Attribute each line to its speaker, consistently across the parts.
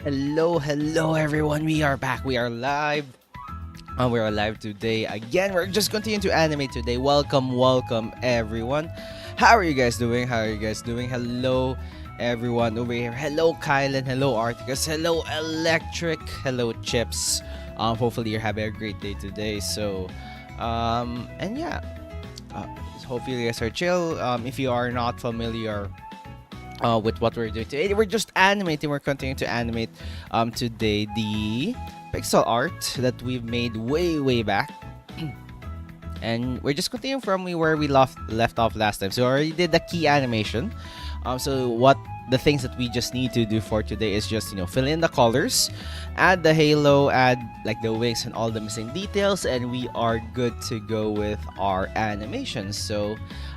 Speaker 1: Hello everyone. We are back. We are live. We are live today. Again, we're just continuing to animate today. Welcome everyone. How are you guys doing? Hello everyone over here. Hello Kylan. Hello Articus. Hello Electric. Hello Chips. Hopefully you're having a great day today. And yeah, uh, hopefully you guys are chill. If you are not familiar with what we're doing today. We're just animating. We're continuing to animate today the pixel art that we've made way back. And we're just continuing from where we left off last time. So we already did the key animation. So what the things that we just need to do for today is just fill in the colors, add the halo, add like the wings and all the missing details, and we are good to go with our animations. So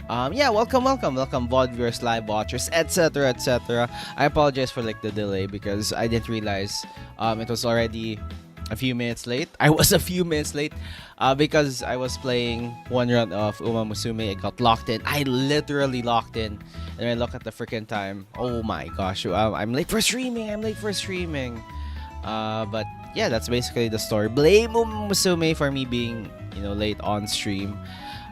Speaker 1: yeah, welcome VOD viewers, live watchers, etc. I apologize for like the delay because I didn't realize it was already a few minutes late. I was a few minutes late because I was playing one run of Uma Musume. It got locked in. I literally locked in, and I look at the freaking time. Oh my gosh, I'm late for streaming. But yeah, that's basically the story. Blame Uma Musume for me being late on stream.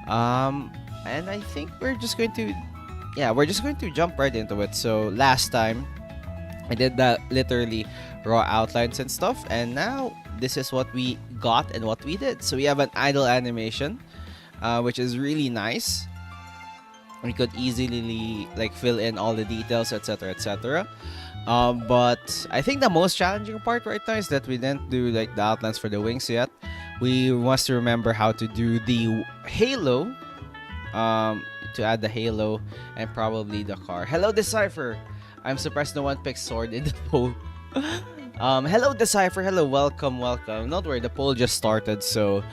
Speaker 1: And I think we're just going to jump right into it. So last time I did that literally raw outlines and stuff, and now this is what we got and what we did. So we have an idle animation, which is really nice. We could easily like fill in all the details, etc. But I think the most challenging part right now is that we didn't do like the outlines for the wings yet. We must remember how to do the halo, to add the halo and probably the car. Hello Decipher. I'm surprised no one picked sword in the poll. Hello Decipher. Hello, welcome. Don't worry, the poll just started, so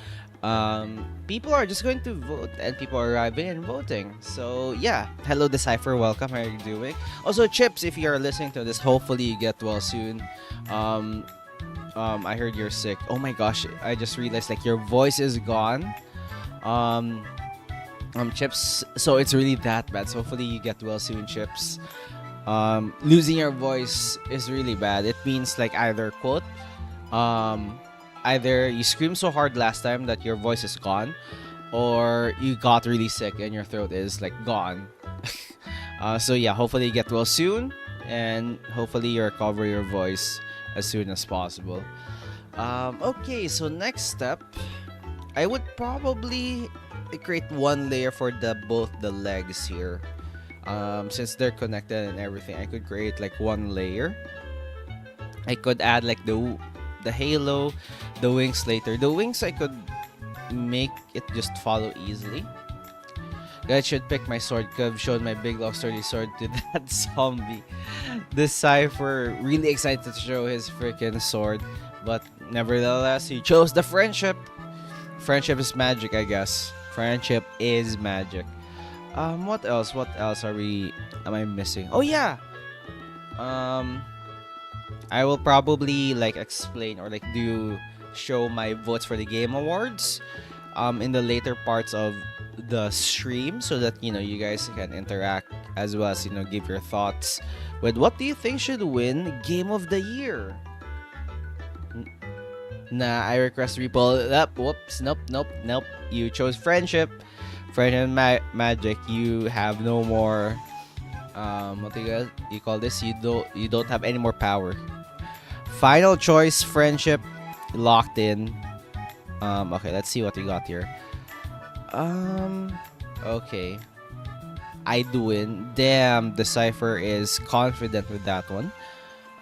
Speaker 1: people are just going to vote and people are arriving and voting. So yeah, hello Decipher, welcome. How are you doing? Also Chips, if you are listening to this, hopefully you get well soon. I heard you're sick. Oh my gosh, I just realized like your voice is gone. Chips, so it's really that bad. So hopefully you get well soon, Chips. Losing your voice is really bad. It means like either quote, either you screamed so hard last time that your voice is gone, or you got really sick and your throat is like gone. So yeah, hopefully you get well soon, and hopefully you recover your voice as soon as possible. Okay, so next step, I would probably create one layer for both the legs here. Since they're connected and everything, I could create like one layer. I could add like the halo, the wings later. The wings I could make it just follow easily. Guys should pick my sword because I've shown my big long sturdy sword to that zombie. Decipher really excited to show his freaking sword, but nevertheless he chose the friendship. Friendship is magic, I guess. Friendship is magic. What else am I missing? Oh yeah. I will probably like explain or like show my votes for the game awards in the later parts of the stream, so that you guys can interact as well as give your thoughts with what do you think should win game of the year. Nah, I request repoll. Whoops, nope. You chose friendship. Friendship magic. You have no more. What do you call this? You don't have any more power. Final choice, friendship, locked in. Okay, let's see what we got here. Okay. I do win. Damn, Decipher is confident with that one.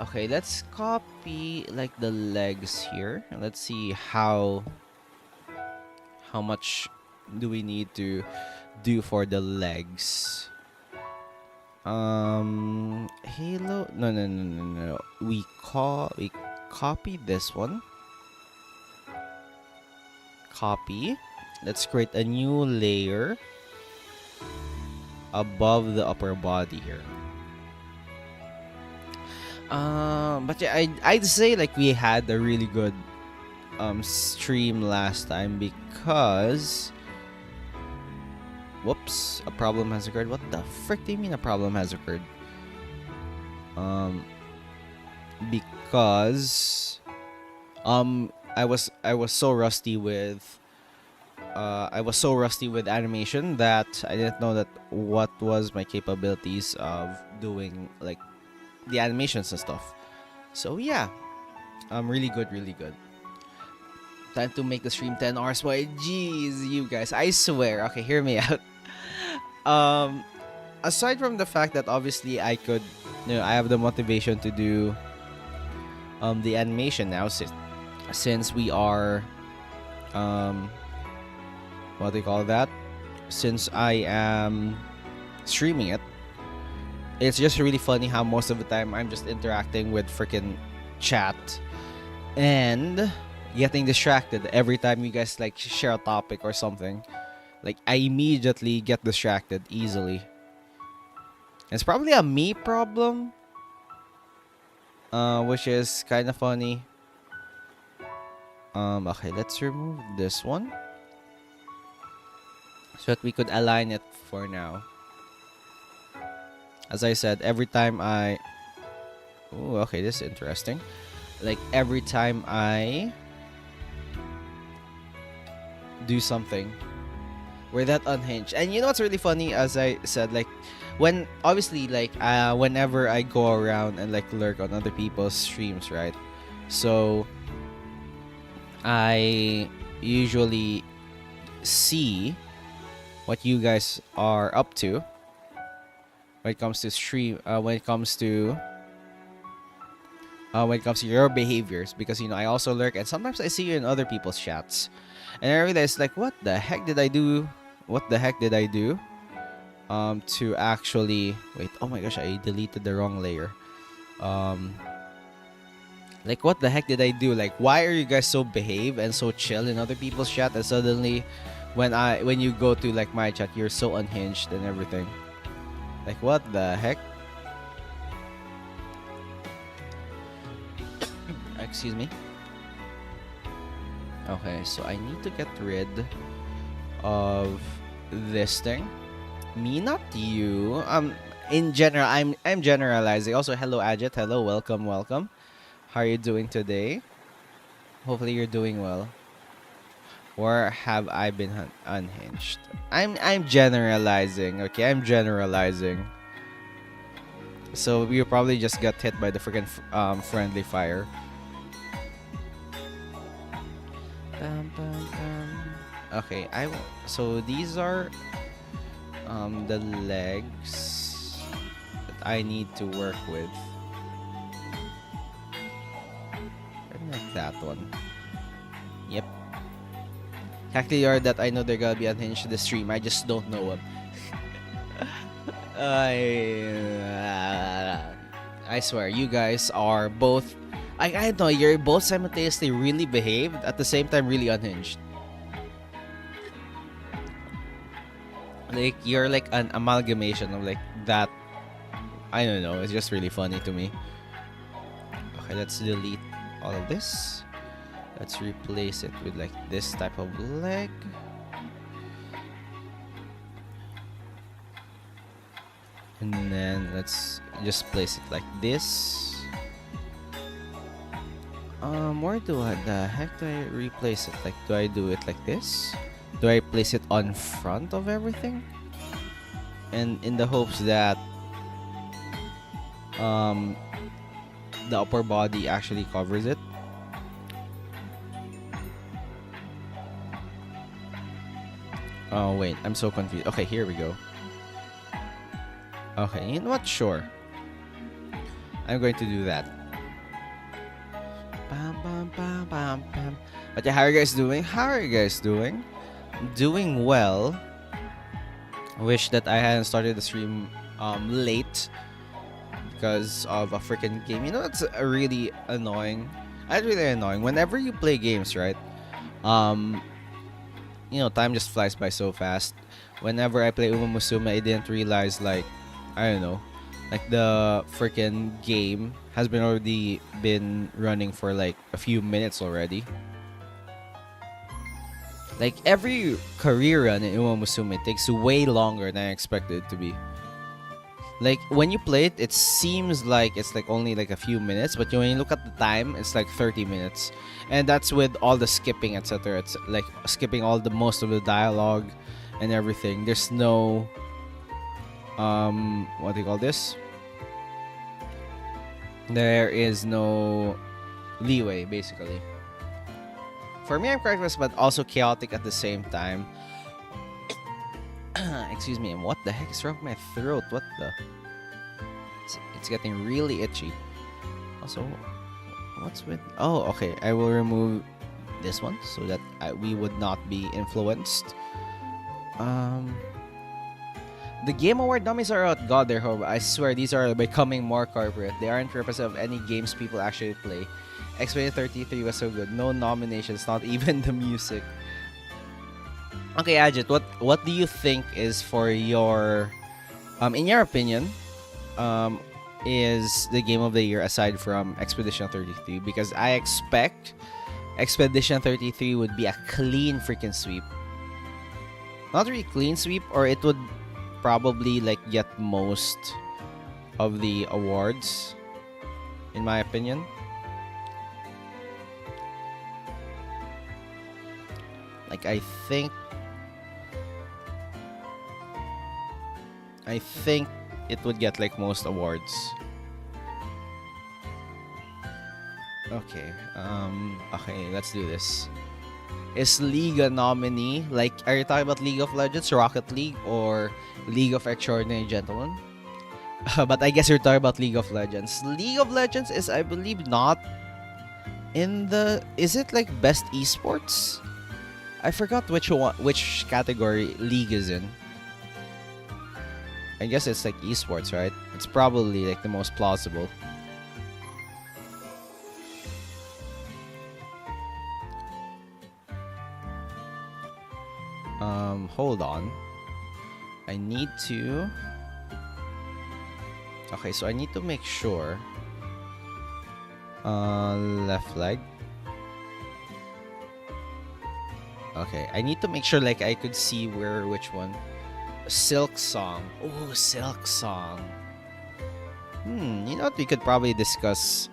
Speaker 1: Okay, let's copy like the legs here. Let's see how much do we need to do for the legs. Halo. No. We copy this one. Copy. Let's create a new layer above the upper body here. But yeah, I'd say like we had a really good stream last time because whoops, a problem has occurred. What the frick do you mean a problem has occurred? because I was so rusty with animation that I didn't know that what was my capabilities of doing like the animations and stuff. So yeah, really good, really good. Time to make the stream 10 hours. Why, jeez, you guys, I swear. Okay, hear me out. Um, Aside from the fact that obviously I have the motivation to do the animation now, since we are what do you call that? Since I am streaming it, it's just really funny how most of the time I'm just interacting with freaking chat and getting distracted every time you guys like share a topic or something. Like I immediately get distracted easily. It's probably a me problem, which is kind of funny. Okay, let's remove this one so that we could align it for now. As I said, every time Ooh, okay, this is interesting. Like every time I do something, we're that unhinged. And you know what's really funny? As I said, like when obviously like whenever I go around and like lurk on other people's streams, right? So I usually see what you guys are up to when it comes to when it comes to your behaviors, because I also lurk and sometimes I see you in other people's chats and I realize like what the heck did I do to actually wait, oh my gosh, I deleted the wrong layer. Like what the heck did I do? Like why are you guys so behave and so chill in other people's chat, and suddenly when you go to like my chat you're so unhinged and everything? Like what the heck? Excuse me. Okay, so I need to get rid of this thing. Me, not you. In general, I'm generalizing. Also, hello Ajit. Hello, welcome. How are you doing today? Hopefully you're doing well. Or have I been unhinged? I'm generalizing. Okay, I'm generalizing. So you probably just got hit by the freaking friendly fire. Okay, so these are the legs that I need to work with. Like that one. Yep. Cactus that I know they're gonna be unhinged to the stream. I just don't know them. I swear, you guys are both. I know you're both simultaneously really behaved at the same time really unhinged. Like you're like an amalgamation of like that. I don't know. It's just really funny to me. Okay, let's delete all of this. Let's replace it with like this type of leg. And then let's just place it like this. Where the heck do I replace it? Like, do I do it like this? Do I place it on front of everything? And in the hopes that the upper body actually covers it. Oh wait, I'm so confused. Okay, here we go. Okay, you know what? Sure. I'm going to do that. Bam, bam, bam, bam, bam. But yeah, how are you guys doing? Doing well. Wish that I hadn't started the stream late because of a freaking game. You know, it's really annoying. It's really annoying. Whenever you play games, right? Time just flies by so fast. Whenever I play Uma Musume, I didn't realize, like, I don't know, like the freaking game has already been running for like a few minutes already. Like every career run in Uma Musume takes way longer than I expected it to be. Like when you play it, it seems like it's like only like a few minutes, but when you look at the time, it's like 30 minutes, and that's with all the skipping, etc. It's like skipping all the most of the dialogue and everything. There's no what do you call this? There is no leeway, basically. For me, I'm correct, but also chaotic at the same time. Excuse me, and what the heck is wrong with my throat? What the? It's getting really itchy. Also, what's with... Oh, okay. I will remove this one so that we would not be influenced. The Game Award nominees are out. God, they're horrible. I swear, these are becoming more corporate. They aren't representative of any games people actually play. X-Men 33 was so good. No nominations, not even the music. Okay, Ajit, what do you think is for your... in your opinion, is the game of the year aside from Expedition 33? Because I expect Expedition 33 would be a clean freaking sweep. Not really clean sweep, or it would probably like get most of the awards, in my opinion. Like I think it would get like most awards. Okay. Okay, let's do this. Is League a nominee? Like, are you talking about League of Legends, Rocket League, or League of Extraordinary Gentlemen? But I guess you're talking about League of Legends. League of Legends is, I believe, not in the... Is it like best esports? I forgot which category League is in. I guess it's like esports, right? It's probably like the most plausible. Hold on. I need to... Okay, so I need to make sure. Left leg. Okay, I need to make sure like I could see which one. Silk Song. Oh, Silk Song. You know what? We could probably discuss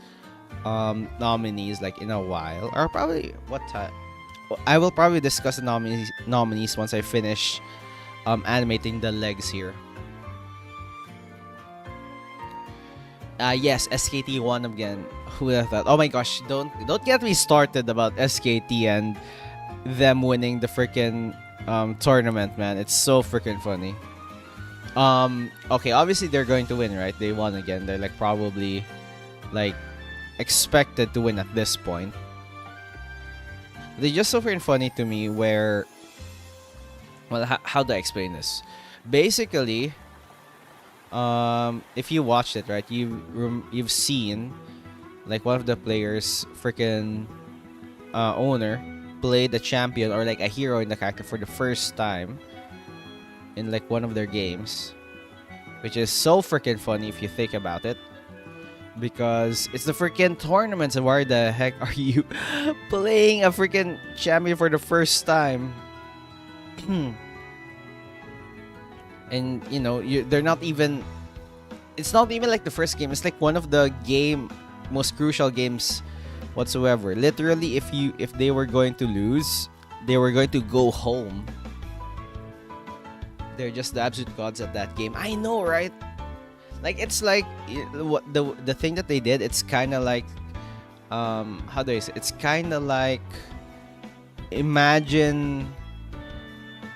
Speaker 1: nominees like in a while, or probably what time. I will probably discuss the nominees once I finish animating the legs here. Yes, SKT won again. Who would have thought? Oh my gosh, don't get me started about SKT and them winning the freaking tournament, man. It's so freaking funny. Okay, obviously they're going to win, right? They won again. They're like probably like expected to win at this point. They're just so freaking funny to me where... Well, how do I explain this? Basically, if you watched it, right, you've seen like one of the players, freaking owner, played a champion or like a hero in the character for the first time in like one of their games, which is so freaking funny if you think about it, because it's the freaking tournaments, and why the heck are you playing a freaking champion for the first time? And you know, they're not even... It's not even like the first game. It's like one of the most crucial games whatsoever. Literally, if they were going to lose, they were going to go home. They're just the absolute gods at that game. I know, right? Like, it's like what the thing that they did. It's kind of like how do I say? It's kind of like, imagine...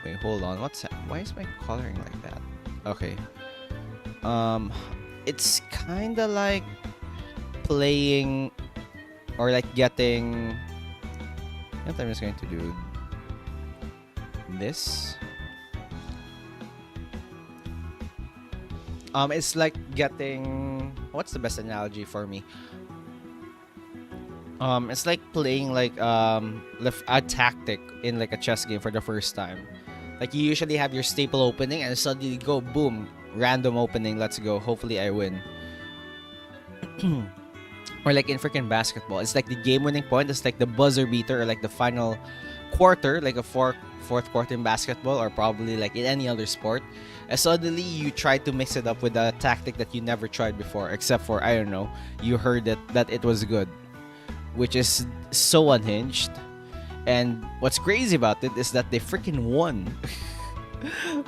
Speaker 1: Wait, hold on. What's that? Why is my coloring like that? Okay. It's kind of like playing or like getting... I think I'm just going to do this. It's like getting... What's the best analogy for me? It's like playing like a tactic in like a chess game for the first time. Like, you usually have your staple opening and suddenly go boom, random opening, let's go, hopefully I win. Or like in freaking basketball, it's like the game winning point, it's like the buzzer beater, or like the final quarter, like a fourth quarter in basketball, or probably like in any other sport, and suddenly you try to mix it up with a tactic that you never tried before, except for, I don't know, you heard that it was good, which is so unhinged. And what's crazy about it is that they freaking won.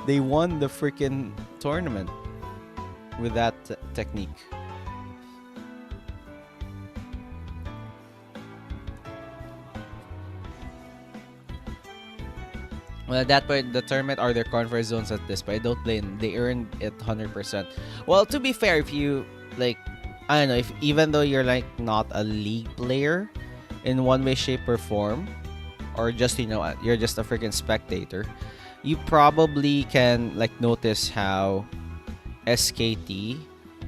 Speaker 1: They won the freaking tournament with that technique. Well, at that point, the tournament are their comfort zones at this point. I don't blame. They earned it 100%. Well, to be fair, if you like, I don't know, if even though you're like not a league player in one way, shape, or form, or just, you know, you're just a freaking spectator, you probably can like notice how SKT,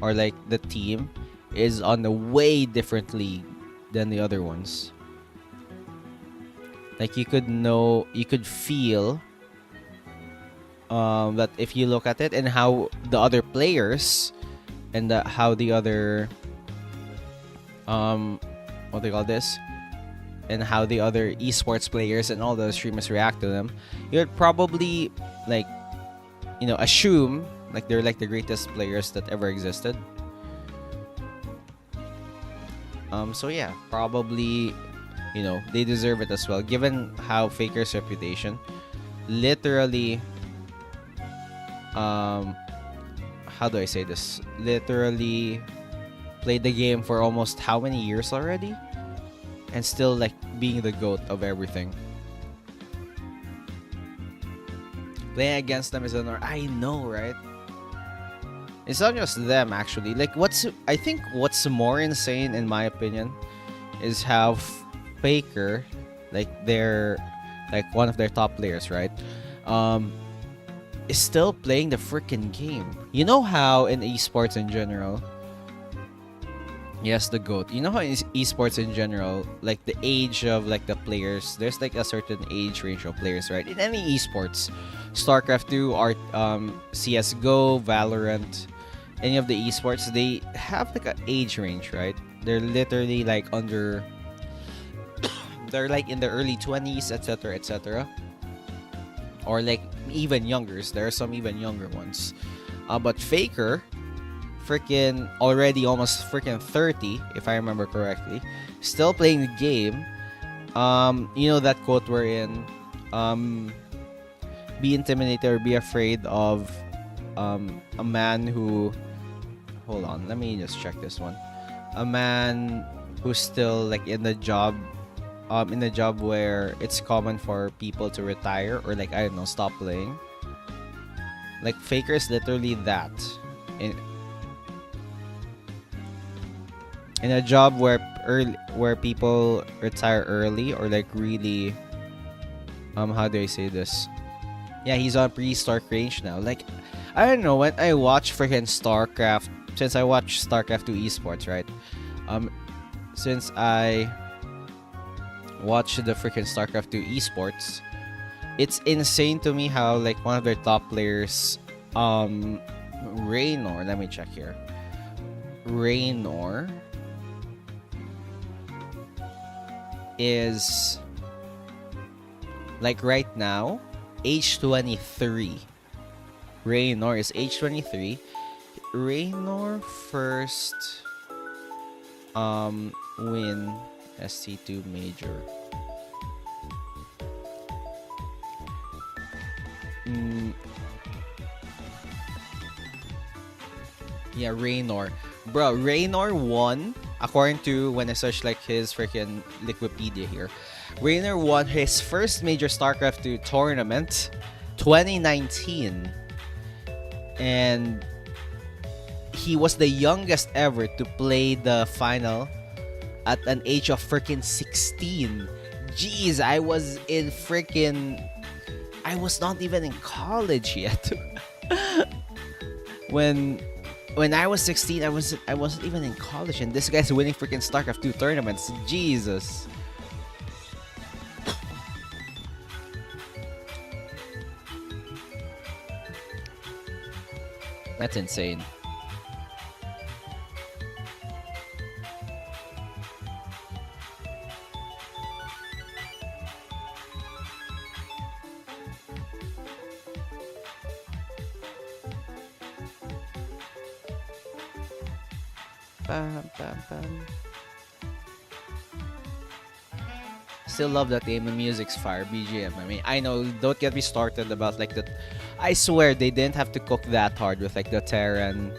Speaker 1: or like the team, is on a way different league than the other ones. Like you could feel that if you look at it, and how the other players, and how the other what they call this, and how the other esports players and all the streamers react to them, you'd probably like, you know, assume like they're like the greatest players that ever existed. So yeah, probably, you know, they deserve it as well, given how Faker's reputation literally, how do I say this, literally played the game for almost how many years already, and still like being the GOAT of everything. Playing against them is an honor. I know, right? It's not just them, actually. Like, I think what's more insane, in my opinion, is how Faker, like they're like one of their top players, right? Is still playing the freaking game. You know how in esports in general, yes, the GOAT. You know how in esports in general, like the age of like the players, there's like a certain age range of players, right? In any esports, StarCraft 2, or CS:GO, Valorant, any of the esports, they have like an age range, right? They're literally like they're like in the early 20s, etc., etc., or like even younger. There are some even younger ones. But Faker, freaking already almost freaking 30, if I remember correctly, still playing the game. You know that quote wherein, be intimidated or be afraid of a man who, hold on, let me just check this one. A man who's still like in the job where it's common for people to retire, or like, I don't know, stop playing. Like Faker is literally that in a job where people retire early, or like really, how do I say this? Yeah, he's on prehistoric range now. Like, I don't know, when I watch freaking StarCraft, since I watch StarCraft 2 esports, right? Since I watch the freaking StarCraft 2 esports, it's insane to me how like one of their top players, Raynor, let me check here. Raynor is like right now age 23. Raynor is age 23. Raynor first win SC2 major. Yeah, Raynor. Bro, Raynor won, according to when I searched like his freaking Wikipedia here. Raynor won his first major StarCraft 2 tournament 2019. And he was the youngest ever to play the final at an age of freaking 16. Jeez, I was not even in college yet. When I was 16, I wasn't even in college, and this guy's winning freaking StarCraft 2 tournaments. Jesus. That's insane. Pam, pam, pam. Still love that game. The music's fire. BGM. I mean, I know. Don't get me started about like the. I swear they didn't have to cook that hard with like the Terran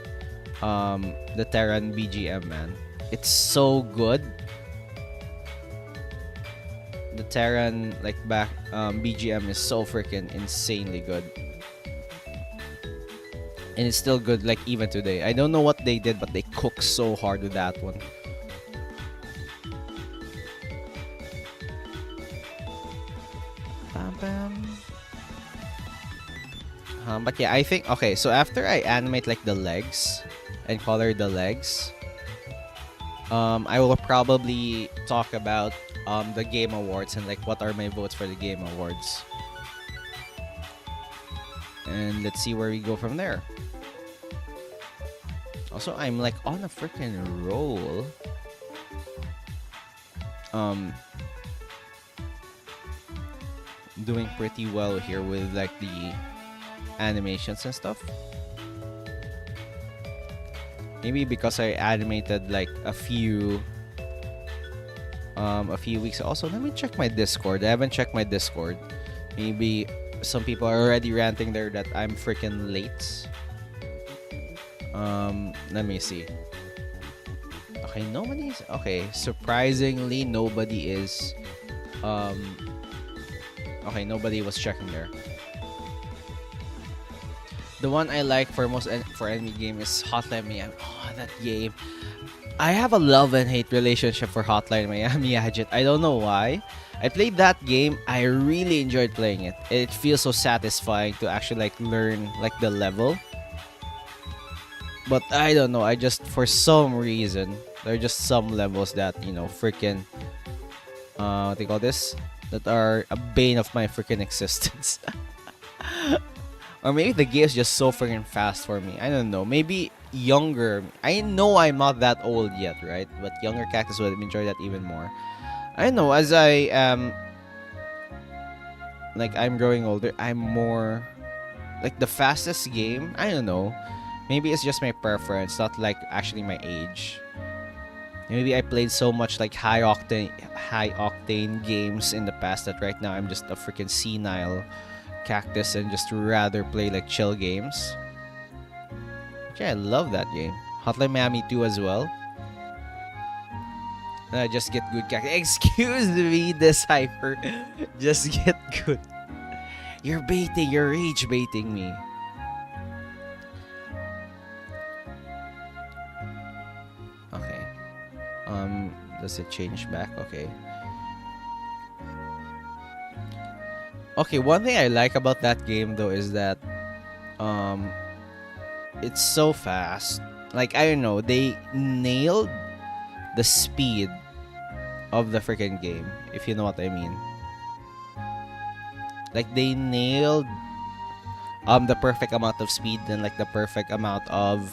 Speaker 1: BGM, man. It's so good. The Terran like back BGM is so freaking insanely good. And it's still good like even today. I don't know what they did, but they cooked so hard with that one. Bam, bam. But yeah, I think okay. So after I animate like the legs and color the legs, I will probably talk about the game awards and like what are my votes for the game awards. And let's see where we go from there. Also, I'm like on a freaking roll. Doing pretty well here with like the animations and stuff. Maybe because I animated like a few weeks. Also, let me check my Discord. I haven't checked my Discord. Maybe some people are already ranting there that I'm freaking late. Let me see. Okay, nobody's okay. Surprisingly, nobody is. Okay, nobody was checking there. The one I like for most for any game is Hotline Miami. Oh, that game. I have a love and hate relationship for Hotline Miami Agent. I don't know why. I played that game. I really enjoyed playing it. It feels so satisfying to actually like learn like the level. But I don't know. I just for some reason there are just some levels that freaking what do you call this? That are a bane of my freaking existence. Or maybe the game is just so freaking fast for me. I don't know. Maybe younger. I know I'm not that old yet, right? But younger Cactus would enjoy that even more. I don't know. As I am, like I'm growing older, I'm more like the fastest game. I don't know. Maybe it's just my preference, not like actually my age. Maybe I played so much like high octane games in the past that right now I'm just a freaking senile Cactus and just rather play like chill games. Yeah, I love that game. Hotline Miami 2 as well. Just get good Cactus. Excuse me, Decipher. Just get good. You're rage baiting me. Okay. Does it change back? Okay. Okay, one thing I like about that game though is that it's so fast. Like I don't know, they nailed the speed of the freaking game, if you know what I mean. Like they nailed the perfect amount of speed and like the perfect amount of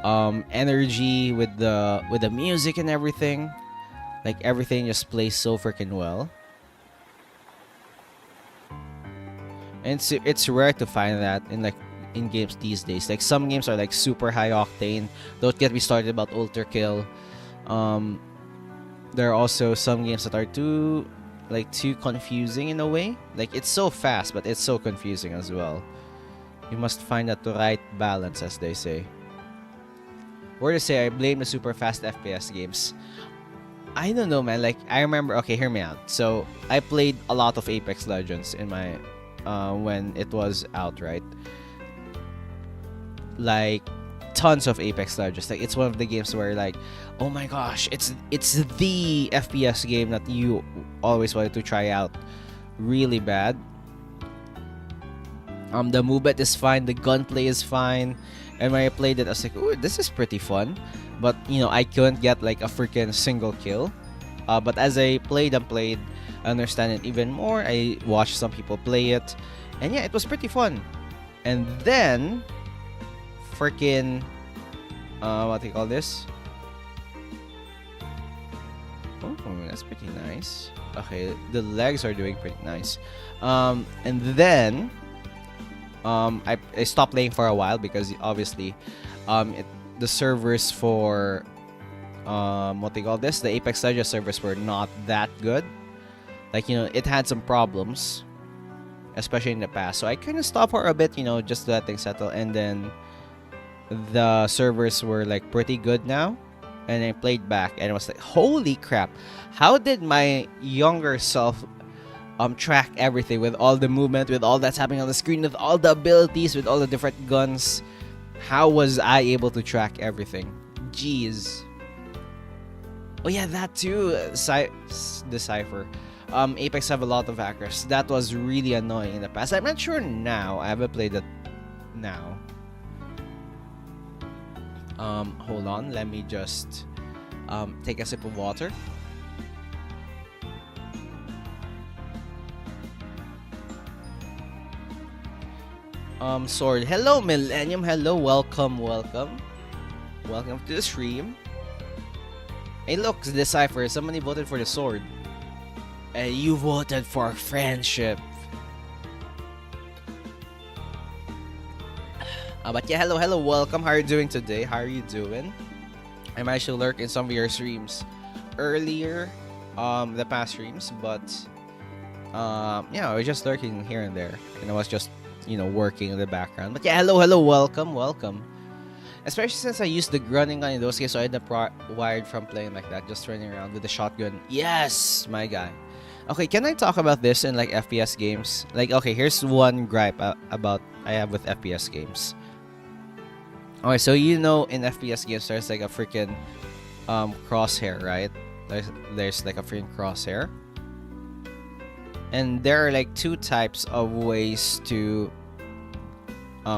Speaker 1: energy with the music and everything. Like everything just plays so freaking well. And it's rare to find that in games these days. Like some games are like super high octane. Don't get me started about Ultra Kill. There are also some games that are too confusing in a way. Like it's so fast, but it's so confusing as well. You must find that right balance, as they say. Or to say, I blame the super fast FPS games. I don't know, man. Like I remember. Okay, hear me out. So I played a lot of Apex Legends in my when it was out, right? Like tons of Apex Legends. Like it's one of the games where like, oh my gosh, it's the FPS game that you always wanted to try out really bad. The movement is fine, the gunplay is fine, and when I played it, I was like, ooh, this is pretty fun. But I couldn't get like a freaking single kill. But as I played, I understand it even more. I watched some people play it, and yeah, it was pretty fun. And then, freaking, what do you call this? Oh, that's pretty nice. Okay, the legs are doing pretty nice. And then, I stopped playing for a while because obviously, the servers for what they call this, the Apex Legends servers were not that good. Like, it had some problems, especially in the past. So I kind of stopped for a bit, just to let things settle. And then the servers were like pretty good now. And I played back and it was like, holy crap, how did my younger self track everything with all the movement, with all that's happening on the screen, with all the abilities, with all the different guns? How was I able to track everything? Jeez. Oh yeah, that too. Decipher. Apex have a lot of hackers. That was really annoying in the past. I'm not sure now. I haven't played it now. Hold on. Let me just take a sip of water. Sword. Hello, Millennium. Hello, welcome to the stream. Hey, look, Decipher. Somebody voted for the sword. You voted for friendship. But yeah, hello, welcome. How are you doing today? How are you doing? I managed to lurk in some of your streams earlier, the past streams, but yeah, I was just lurking here and there, and I was just working in the background. But yeah, hello, welcome. Especially since I used the grunting gun in those cases, so I ended up wired from playing like that, just running around with the shotgun. Yes, my guy. Okay, can I talk about this in like FPS games? Like, okay, here's one gripe about I have with FPS games. Okay, so in FPS games there's like a freaking crosshair, right? There's like a freaking crosshair. And there are like two types of ways to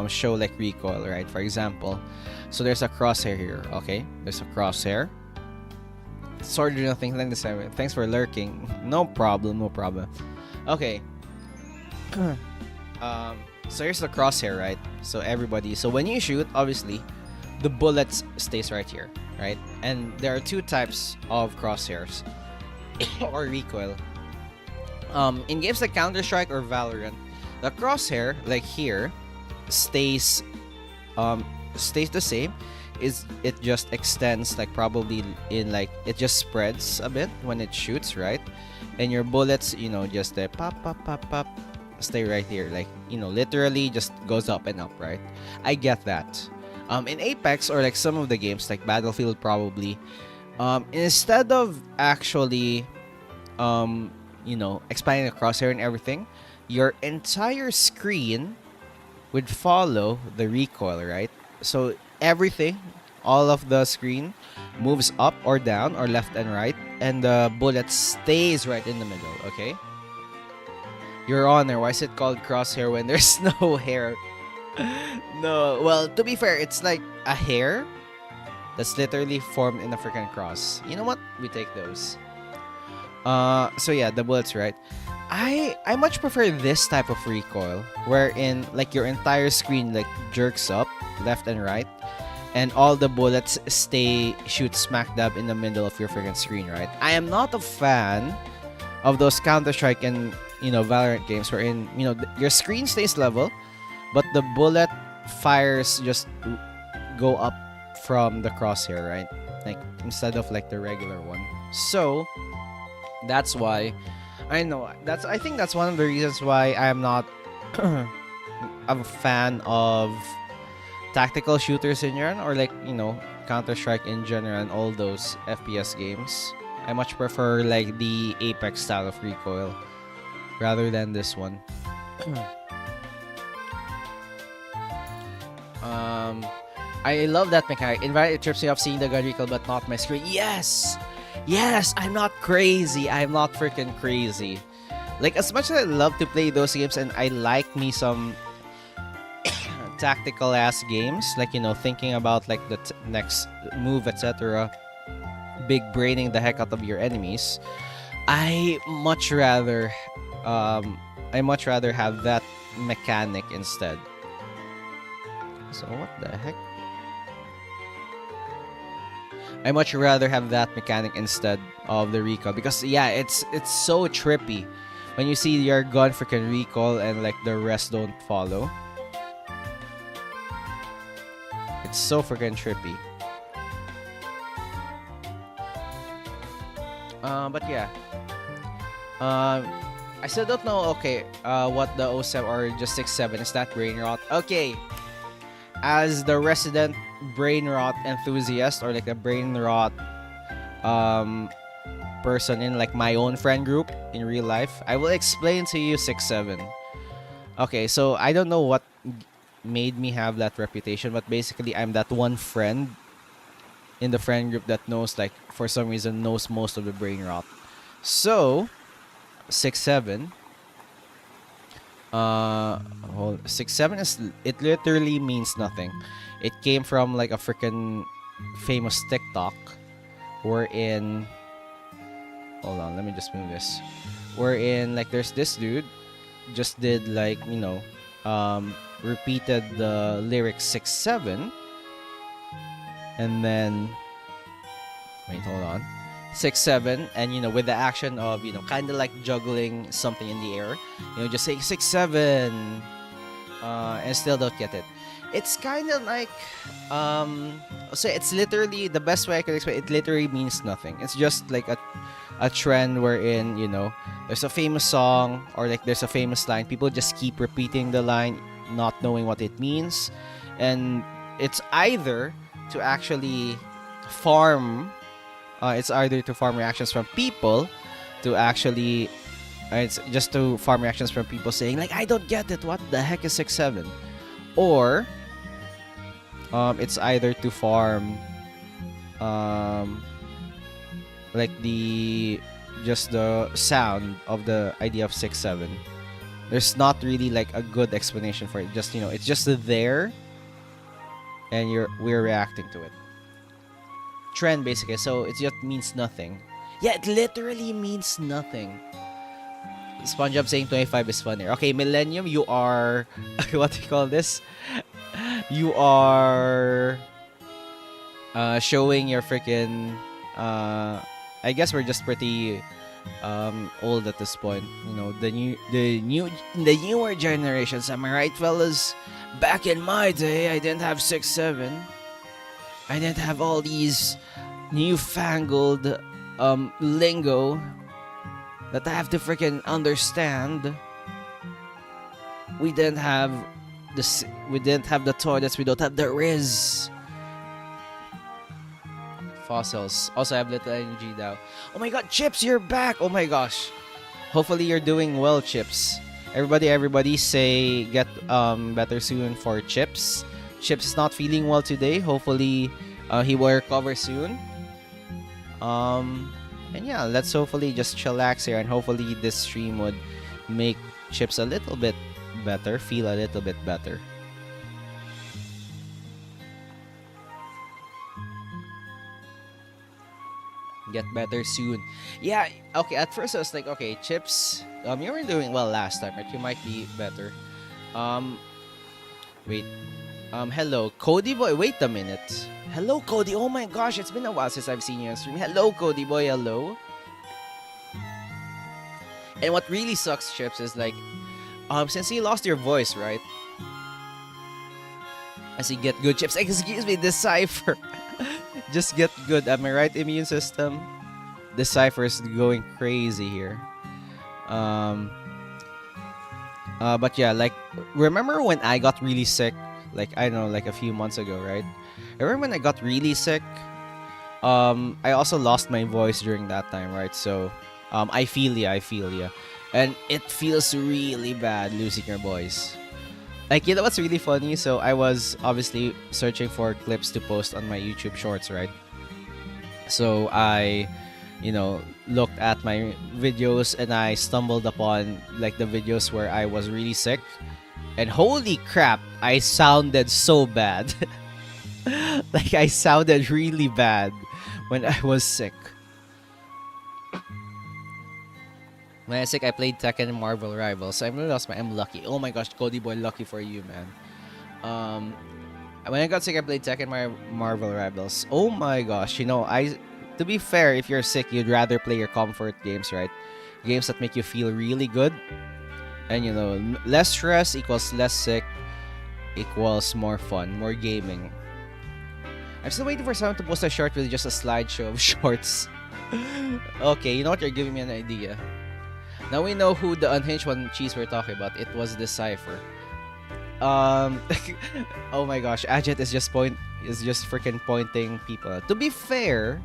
Speaker 1: show like recoil, right? For example, so there's a crosshair here, okay? There's a crosshair. Sorry, nothing like this. Thanks for lurking. No problem. Okay. So here's the crosshair, right? So when you shoot, obviously, the bullets stays right here, right? And there are two types of crosshairs or recoil. In games like Counter-Strike or Valorant, the crosshair, like here, stays the same. It just extends, like probably in like it just spreads a bit when it shoots, right? And your bullets, just pop, stay right here, like literally just goes up and up, right? I get that. In Apex or like some of the games like Battlefield, probably, instead of actually expanding the crosshair and everything, your entire screen would follow the recoil, right? So everything, all of the screen moves up or down or left and right, and the bullet stays right in the middle, okay? Your Honor, why is it called crosshair when there's no hair? No, well, to be fair, it's like a hair that's literally formed in a freaking cross. You know what? We take those. So yeah, the bullets, right? I much prefer this type of recoil, wherein like your entire screen like jerks up left and right, and all the bullets shoot smack dab in the middle of your freaking screen, right? I am not a fan of those Counter-Strike and Valorant games wherein your screen stays level, but the bullet fires just go up from the crosshair, right? Like instead of like the regular one. So that's why I think that's one of the reasons why I'm not a fan of tactical shooters in general, or like Counter-Strike in general and all those FPS games. I much prefer like the Apex style of recoil rather than this one. I love that mechanic. It trips me off seeing the gun recoil but not my screen. Yes, I'm not crazy. I'm not freaking crazy. Like, as much as I love to play those games and I like me some tactical ass games, like thinking about like the next move, etc., big braining the heck out of your enemies, I much rather have that mechanic instead. So what the heck? I much rather have that mechanic instead of the recoil, because yeah, it's so trippy when you see your gun freaking recoil and like the rest don't follow. It's so freaking trippy. But yeah. Um, I still don't know. Okay. What the O 07 or just 6-7 is that brain rot? Okay. As the resident brain rot enthusiast or like a brain rot um person in like my own friend group in real life, I will explain to you 6-7. Okay, so I don't know what made me have that reputation, but basically I'm that one friend in the friend group that knows, like, for some reason knows most of the brain rot. So 6-7, 6-7 is, it literally means nothing. It came from like a freaking famous TikTok wherein, hold on, let me just move this, wherein like there's this dude just did like, repeated the lyrics 6-7, and then wait, hold on, 6-7, and with the action of kind of like juggling something in the air, just say 6-7, and still don't get it. It's kind of like so it's literally the best way I could explain it. Literally means nothing. It's just like a trend wherein there's a famous song or like there's a famous line, people just keep repeating the line not knowing what it means, and it's either to actually farm reactions from people, to actually it's just to farm reactions from people saying like, I don't get it, what the heck is 6-7, or it's either to farm like the sound of the idea of 6-7. There's not really like a good explanation for it. Just it's just there, and we're reacting to it. Trend basically. So it just means nothing. Yeah, it literally means nothing. SpongeBob saying 25 is funnier. Okay, Millennium, you are what do you call this? You are showing your freaking I guess we're just pretty old at this point. The newer generations, am I right, fellas? Back in my day, I didn't have 6-7. I didn't have all these newfangled lingo that I have to freaking understand. We didn't have the toilets, we don't have the Riz. Fossils. Also, I have little energy now. Oh my god, Chips, you're back! Oh my gosh. Hopefully you're doing well, Chips. Everybody say get better soon for Chips. Chips is not feeling well today. Hopefully he will recover soon. And yeah, let's hopefully just chillax here, and hopefully this stream would make Chips a little bit better, feel a little bit better. Get better soon. Yeah, okay, at first I was like, okay, Chips, you were doing well last time, right? You might be better. Wait. Hello, Cody boy. Wait a minute. Hello, Cody. Oh my gosh, it's been a while since I've seen you on stream. Hello, Cody boy. Hello. And what really sucks, Chips, is like, since you lost your voice, right? As you get good, Chips. Excuse me, Decipher. Just get good. Am I right, immune system? Decipher is going crazy here. But yeah, like, remember when I got really sick? Like, I don't know, like a few months ago, right? Remember when I got really sick? I also lost my voice during that time, right? So, I feel ya. And it feels really bad losing your voice. Like, what's really funny? So, I was obviously searching for clips to post on my YouTube shorts, right? So, I, looked at my videos, and I stumbled upon, like, the videos where I was really sick. And holy crap, I sounded so bad. Like, I sounded really bad when I was sick. When I was sick, I played Tekken and Marvel Rivals. I'm lucky. Oh my gosh, Cody boy, lucky for you, man. When I got sick, I played Tekken Marvel Rivals. Oh my gosh, to be fair, if you're sick, you'd rather play your comfort games, right? Games that make you feel really good. And less stress equals less sick equals more fun, more gaming. I'm still waiting for someone to post a short with just a slideshow of shorts. Okay, you know what? You're giving me an idea. Now we know who the unhinged one cheese we're talking about. It was the cipher. Um, oh my gosh, Ajet is just freaking pointing people out. To be fair,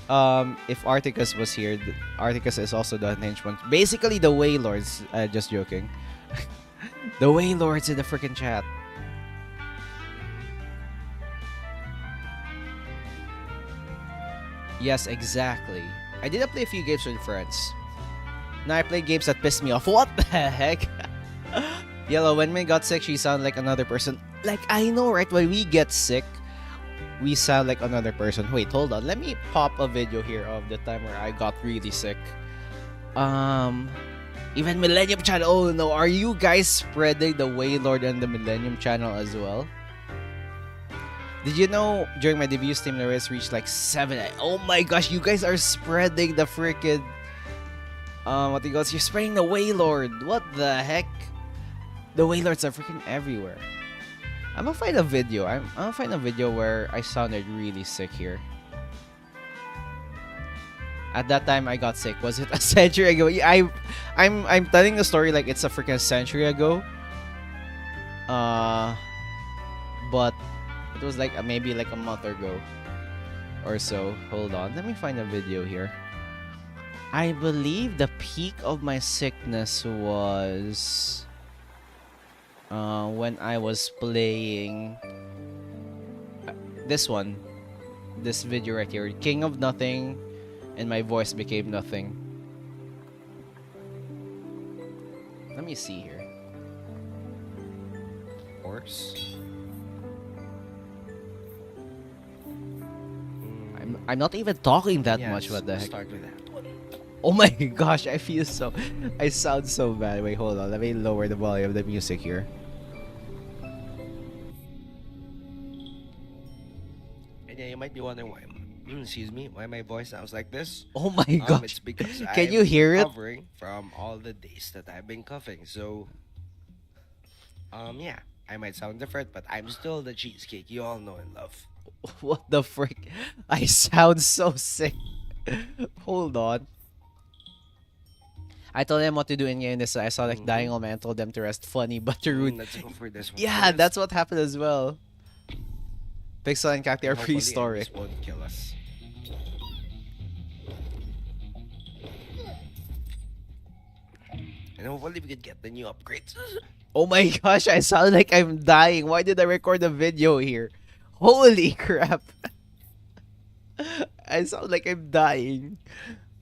Speaker 1: if Articus was here, Articus is also the unhinged one. Basically, the Waylords. Just joking. The Waylords in the freaking chat. Yes, exactly. I did play a few games with friends. Now I play games that piss me off. What the heck? Yellow, when we got sick, she sounded like another person. Like, I know, right? When we get sick, we sound like another person. Wait, hold on. Let me pop a video here of the time where I got really sick. Even Millennium Channel. Oh no, are you guys spreading the Waylord and the Millennium Channel as well? Did you know during my debut, Steam Lyrics reached like 7? Oh my gosh, you guys are spreading the freaking what do you call it? You're spreading the Waylord. What the heck? The Waylords are freaking everywhere. I'm gonna find a video. I'm gonna find a video where I sounded really sick here. At that time, I got sick. Was it a century ago? I'm telling the story like it's a freaking century ago. But it was like maybe like a month ago or so. Hold on, let me find a video here. I believe the peak of my sickness was when I was playing this one, this video right here, King of Nothing, and my voice became nothing. Let me see here. Horse. I'm not even talking that much. What the heck?
Speaker 2: Start with that one.
Speaker 1: Oh my gosh, I sound so bad. Wait, hold on. Let me lower the volume of the music here.
Speaker 2: And yeah, you might be wondering why, excuse me, why my voice sounds like this.
Speaker 1: Oh my gosh.
Speaker 2: It's because
Speaker 1: Can you hear it?
Speaker 2: Recovering from all the days that I've been coughing. So, yeah, I might sound different, but I'm still the cheesecake you all know and love.
Speaker 1: What the frick? I sound so sick. Hold on. I told them what to do in this. I saw like dying on my and told them to rest. Funny but rude.
Speaker 2: Let's go for this one.
Speaker 1: Yeah, that's what happened as well. Pixel and Cacti are
Speaker 2: Hopefully
Speaker 1: prehistoric.
Speaker 2: enemies won't kill us. And hopefully we could get the new upgrades.
Speaker 1: Oh my gosh, I sound like I'm dying. Why did I record a video here? Holy crap. I sound like I'm dying.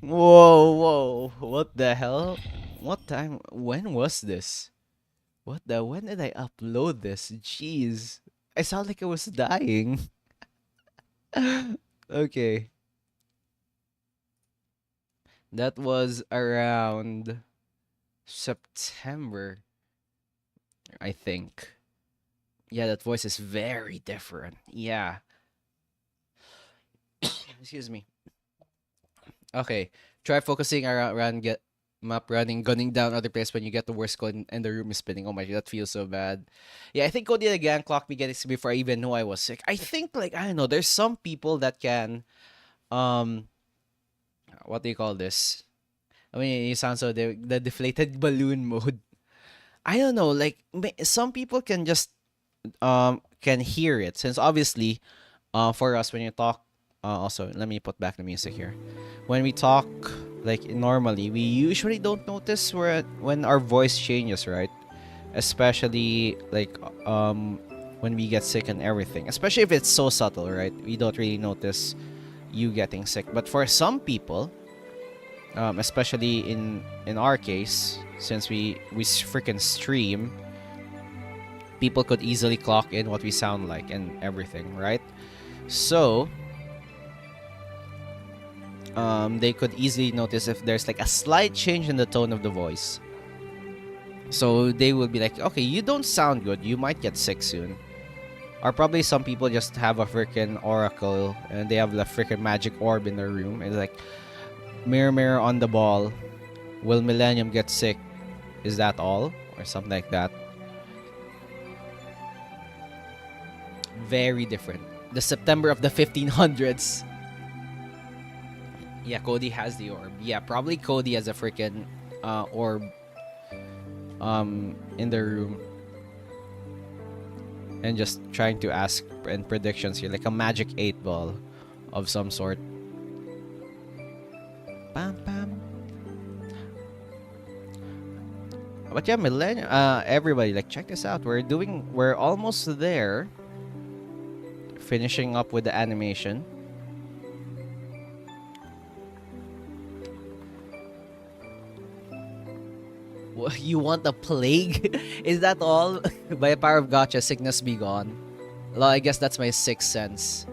Speaker 1: Whoa. What the hell? What time? When was this? When did I upload this? Jeez. I sound like I was dying. Okay. That was around September, I think. Yeah, that voice is very different. Yeah. Excuse me. Okay. Try focusing around get map running, gunning down other players when you get the worst score and the room is spinning. Oh my god, that feels so bad. Yeah, I think Cody again clocked me getting sick before I even knew I was sick. I think like I don't know, there's some people that can what do you call this? I mean, you sound so the deflated balloon mode. I don't know, like some people can just can hear it since obviously for us when you talk also let me put back the music here. When we talk like normally, we usually don't notice when our voice changes, right? Especially like when we get sick and everything. Especially if it's so subtle, right? We don't really notice you getting sick. But for some people, especially in our case, since we freaking stream, people could easily clock in what we sound like and everything, right? So they could easily notice if there's like a slight change in the tone of the voice. So they will be like, okay, you don't sound good, you might get sick soon. Or probably some people just have a freaking oracle and they have the freaking magic orb in their room and like, mirror on the ball, will Millennium get sick? Is that all? Or something like that. Very different. The September of the 1500s. Yeah, Cody has the orb. Yeah, probably Cody has a freaking orb in the room and just trying to ask and predictions here, like a magic 8 ball of some sort. Bam bam. But yeah, millennium. Everybody, like, check this out. We're almost there. Finishing up with the animation. You want the plague? Is that all? By a power of gotcha, sickness be gone. Well, I guess that's my sixth sense.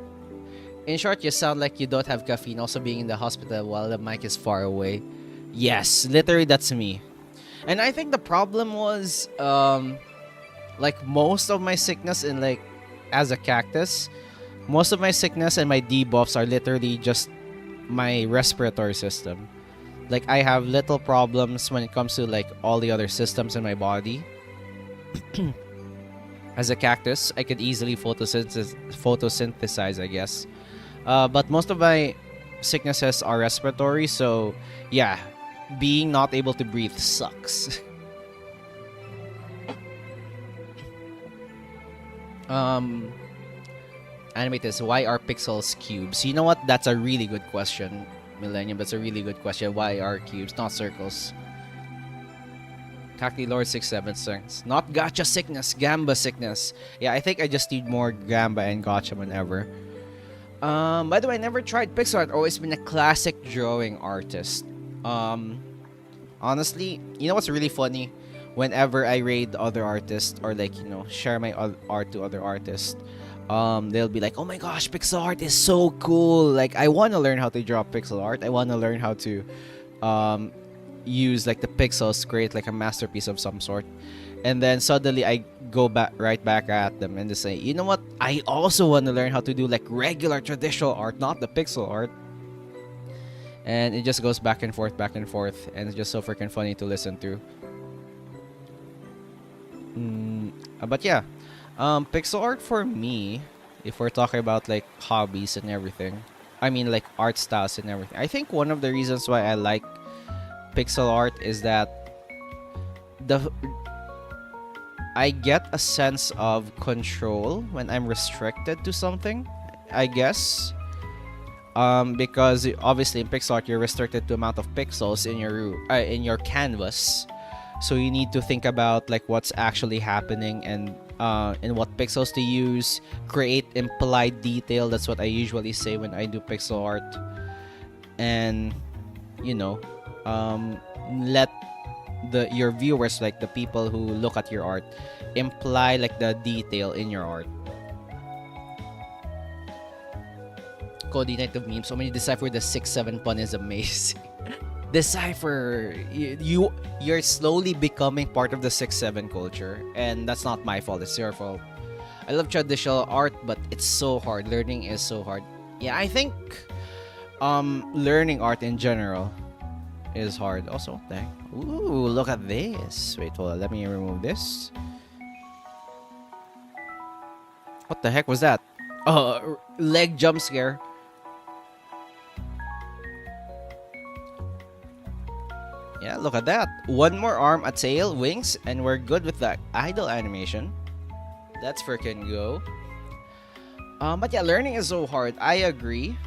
Speaker 1: In short, you sound like you don't have caffeine, also being in the hospital while the mic is far away. Yes, literally that's me. And I think the problem was, like, most of my sickness in, like, as a cactus, most of my sickness and my debuffs are literally just my respiratory system. Like, I have little problems when it comes to, like, all the other systems in my body. As a cactus, I could easily photosynthesize, I guess. But most of my sicknesses are respiratory, so yeah, being not able to breathe sucks. Animate this. Why are pixels cubes? You know what? That's a really good question, Millennium. That's a really good question. Why are cubes, not circles? Cacti Lord 676. Not gacha sickness, gamba sickness. Yeah, I think I just need more gamba and gacha whenever. By the way, I never tried pixel art. Always been a classic drawing artist. Honestly, you know what's really funny? Whenever I raid other artists or, like, you know, share my art to other artists, they'll be like, "Oh my gosh, pixel art is so cool! Like, I want to learn how to draw pixel art. I want to learn how to, use, like, the pixels to create, like, a masterpiece of some sort." And then suddenly I go right back at them and just say, "You know what? I also want to learn how to do, like, regular traditional art, not the pixel art." And it just goes back and forth, and it's just so freaking funny to listen to. But yeah, pixel art for me, if we're talking about, like, hobbies and everything, I mean, like, art styles and everything, I think one of the reasons why I like pixel art is that I get a sense of control when I'm restricted to something, I guess. Because obviously in pixel art you're restricted to amount of pixels in your canvas, so you need to think about, like, what's actually happening and what pixels to use, create implied detail. That's what I usually say when I do pixel art, and, you know, let your viewers, like the people who look at your art, imply, like, the detail in your art. Coordinate of memes. So many Decipher the 6-7 pun is amazing. Decipher, you're slowly becoming part of the 6-7 culture, and that's not my fault. It's your fault. I love traditional art, but it's so hard. Learning is so hard. Yeah, I think learning art in general is hard. Also, dang. Ooh, look at this. Wait, hold on. Let me remove this. What the heck was that? Leg jump scare. Yeah, look at that. One more arm, a tail, wings, and we're good with that idle animation. Let's freaking go. But yeah, learning is so hard. I agree.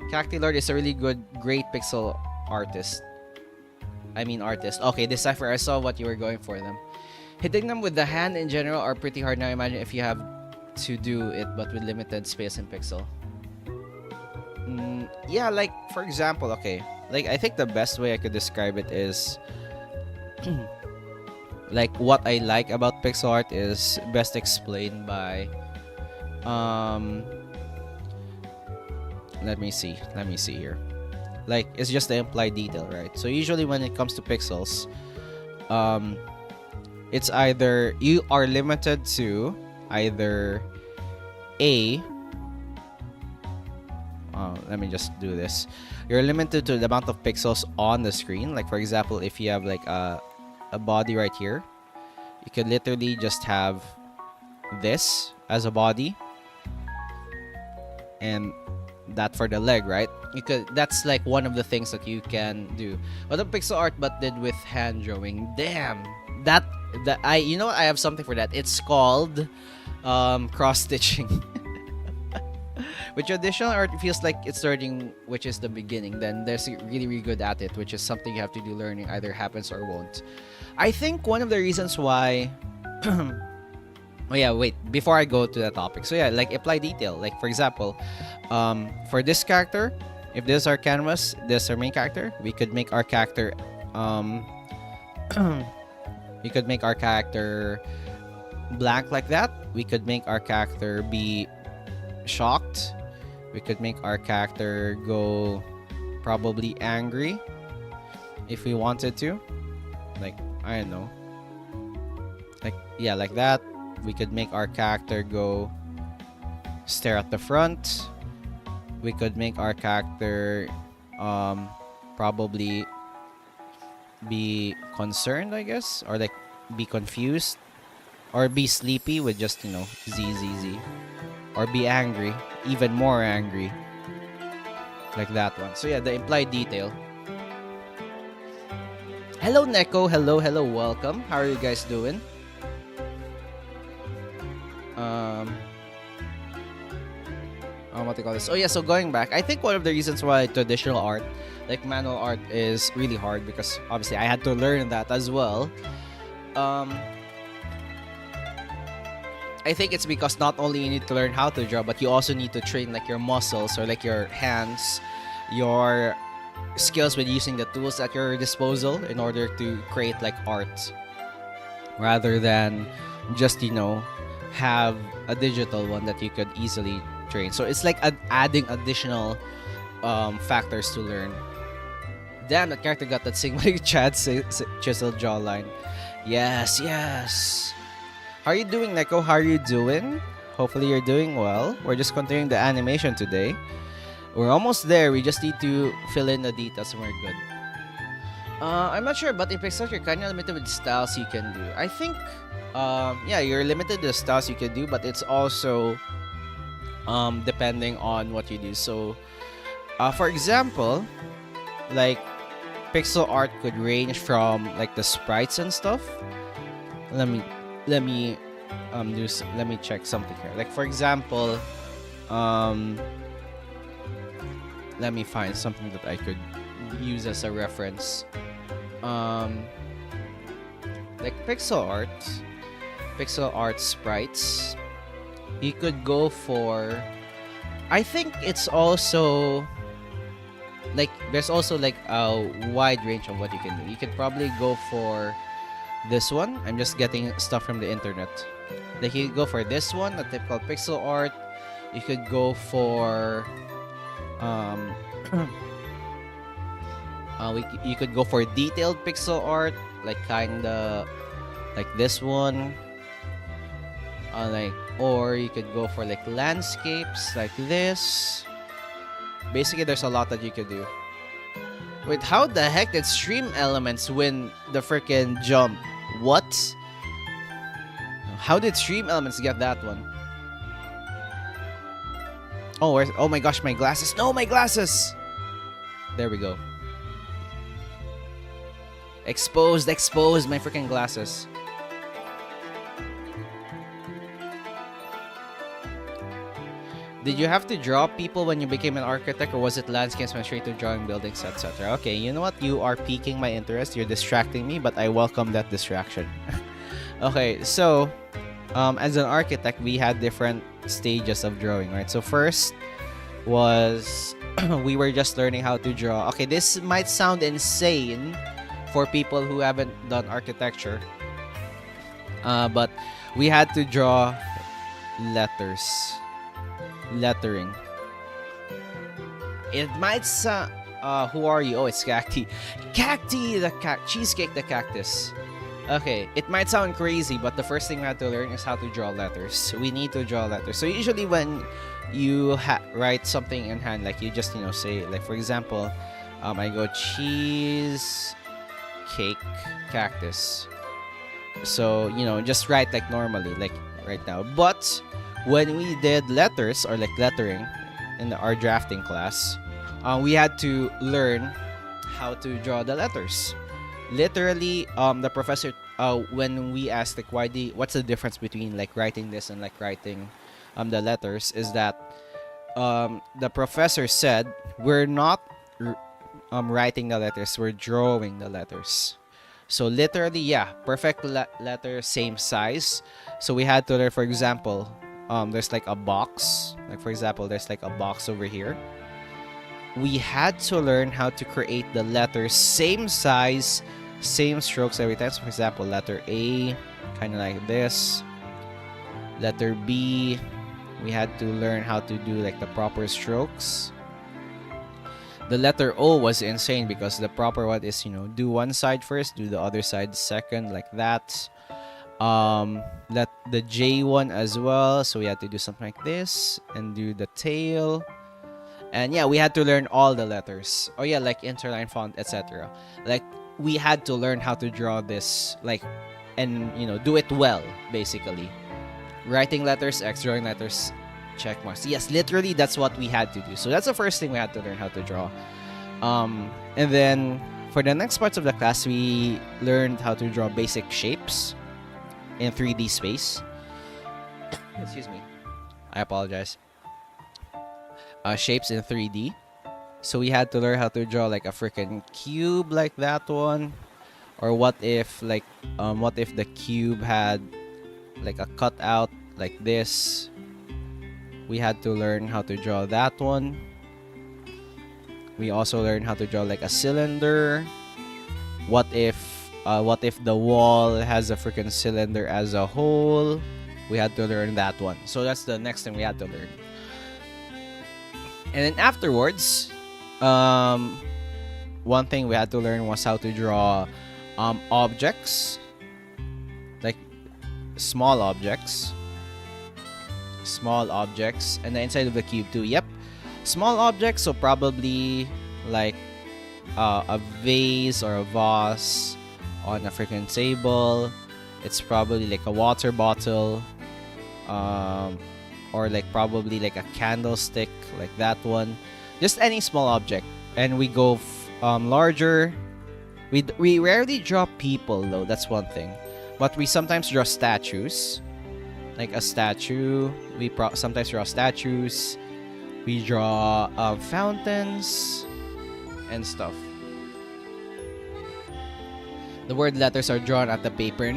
Speaker 1: Cacti Lord is a really great pixel artist. Okay, Decipher, I saw what you were going for them. Hitting them with the hand in general are pretty hard. Now imagine if you have to do it, but with limited space and pixel. Yeah, like, for example, okay. Like, I think the best way I could describe it is like, what I like about pixel art is best explained by let me see here. Like, it's just the implied detail, right? So usually when it comes to pixels, it's either you are limited to either a let me just do this. You're limited to the amount of pixels on the screen. Like, for example, if you have, like, a body right here, you could literally just have this as a body, and that for the leg, right? You could. That's like one of the things that you can do. What the pixel art but did with hand drawing. Damn. That I you know what? I have something for that. It's called cross stitching. With traditional art, it feels like it's starting, which is the beginning. Then there's really, really good at it, which is something you have to do learning, either happens or won't. I think one of the reasons why. Oh yeah, wait. Before I go to that topic, so yeah, like apply detail. Like for example, for this character, if this is our canvas, this is our main character, we could make our character, we could make our character blank like that. We could make our character be shocked. We could make our character go probably angry if we wanted to. Like, I don't know. Like, yeah, like that. We could make our character go stare at the front. We could make our character probably be concerned, I guess, or like be confused, or be sleepy with just, you know, Z, or be angry, even more angry, like that one. So yeah, the implied detail. Hello Neko, hello, welcome. How are you guys doing? What do you call this? Oh yeah, so going back, I think one of the reasons why traditional art, like manual art, is really hard, because obviously I had to learn that as well. I think it's because not only you need to learn how to draw, but you also need to train like your muscles, or like your hands, your skills with using the tools at your disposal in order to create like art, rather than just, you know, have a digital one that you could easily train. So it's like adding additional factors to learn. Damn, that character got that Sigma Chad's chiseled jawline. Yes. How are you doing, Neko? How are you doing? Hopefully you're doing well. We're just continuing the animation today. We're almost there. We just need to fill in the details and we're good. I'm not sure, but in Pixar, you're kind of limited with styles you can do. I think, yeah, you're limited to the styles you can do, but it's also depending on what you do. So, for example, like pixel art could range from like the sprites and stuff. Let me check something here. Like for example, let me find something that I could use as a reference. Like pixel art sprites. You could go for, I think it's also like there's also like a wide range of what you can do. You could probably go for this one. I'm just getting stuff from the internet. Like you could go for this one, a typical pixel art. You could go for you could go for detailed pixel art, like kinda like this one. Or you could go for like landscapes like this. Basically, there's a lot that you could do. Wait, how the heck did stream elements win the freaking jump? What? How did stream elements get that one? Oh, oh my gosh, my glasses. No, my glasses. There we go. Exposed my freaking glasses. Did you have to draw people when you became an architect, or was it landscapes went straight to drawing buildings, etc.? Okay, you know what? You are piquing my interest. You're distracting me, but I welcome that distraction. Okay, so as an architect, we had different stages of drawing, right? So first was we were just learning how to draw. Okay, this might sound insane for people who haven't done architecture, but we had to draw lettering. It might sound who are you? Oh, it's Cacti, the cheesecake, the cactus. Okay, it might sound crazy, but the first thing we had to learn is how to draw letters. We need to draw letters. So usually when you write something in hand, like you just, you know, say, like for example, I go cheese cake cactus. So, you know, just write like normally, like right now. But when we did letters, or like lettering, in our drafting class, we had to learn how to draw the letters. Literally, the professor, when we asked like what's the difference between like writing this and like writing the letters, is that the professor said we're not writing the letters, we're drawing the letters. So literally, yeah, perfect letter, same size. So we had to learn, for example, there's like a box. Like for example, there's like a box over here. We had to learn how to create the letters same size, same strokes every time. So for example, letter A, kind of like this. Letter B, we had to learn how to do like the proper strokes. The letter O was insane because the proper one is, do one side first, do the other side second, like that. Let the J one as well, so we had to do something like this and do the tail. And yeah, we had to learn all the letters. Oh yeah, like interline font, etc. Like we had to learn how to draw this, like, and do it well, basically. Writing letters X, drawing letters check marks. Yes, literally that's what we had to do. So that's the first thing we had to learn how to draw. And then for the next parts of the class, we learned how to draw basic shapes in 3D space. Excuse me, I apologize. Shapes in 3D. So we had to learn how to draw like a freaking cube, like that one. Or what if the cube had like a cutout like this? We had to learn how to draw that one. We also learned how to draw like a cylinder. What if the wall has a freaking cylinder as a whole? We had to learn that one. So that's the next thing we had to learn. And then afterwards, one thing we had to learn was how to draw objects, like small objects, and the inside of the cube too. Yep, small objects. So probably like a vase or a vase on a freaking table. It's probably like a water bottle, or like probably like a candlestick, like that one. Just any small object. And we go larger. We rarely draw people though, that's one thing. But we sometimes draw statues. Like a statue. We sometimes draw statues. We draw fountains and stuff. The word letters are drawn at the paper.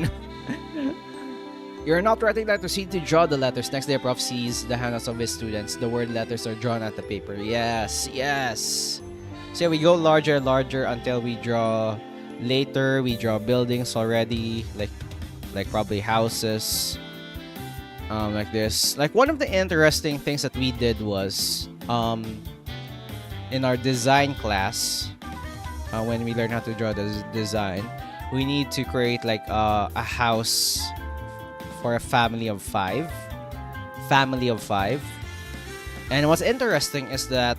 Speaker 1: You're not writing letters, you need to draw the letters. Next day, Prof sees the handouts of his students. The word letters are drawn at the paper. Yes, yes. So yeah, we go larger and larger until we draw. Later, we draw buildings already, like probably houses, like this. Like one of the interesting things that we did was, in our design class, when we learn how to draw the design, we need to create like a house for a family of five. And what's interesting is that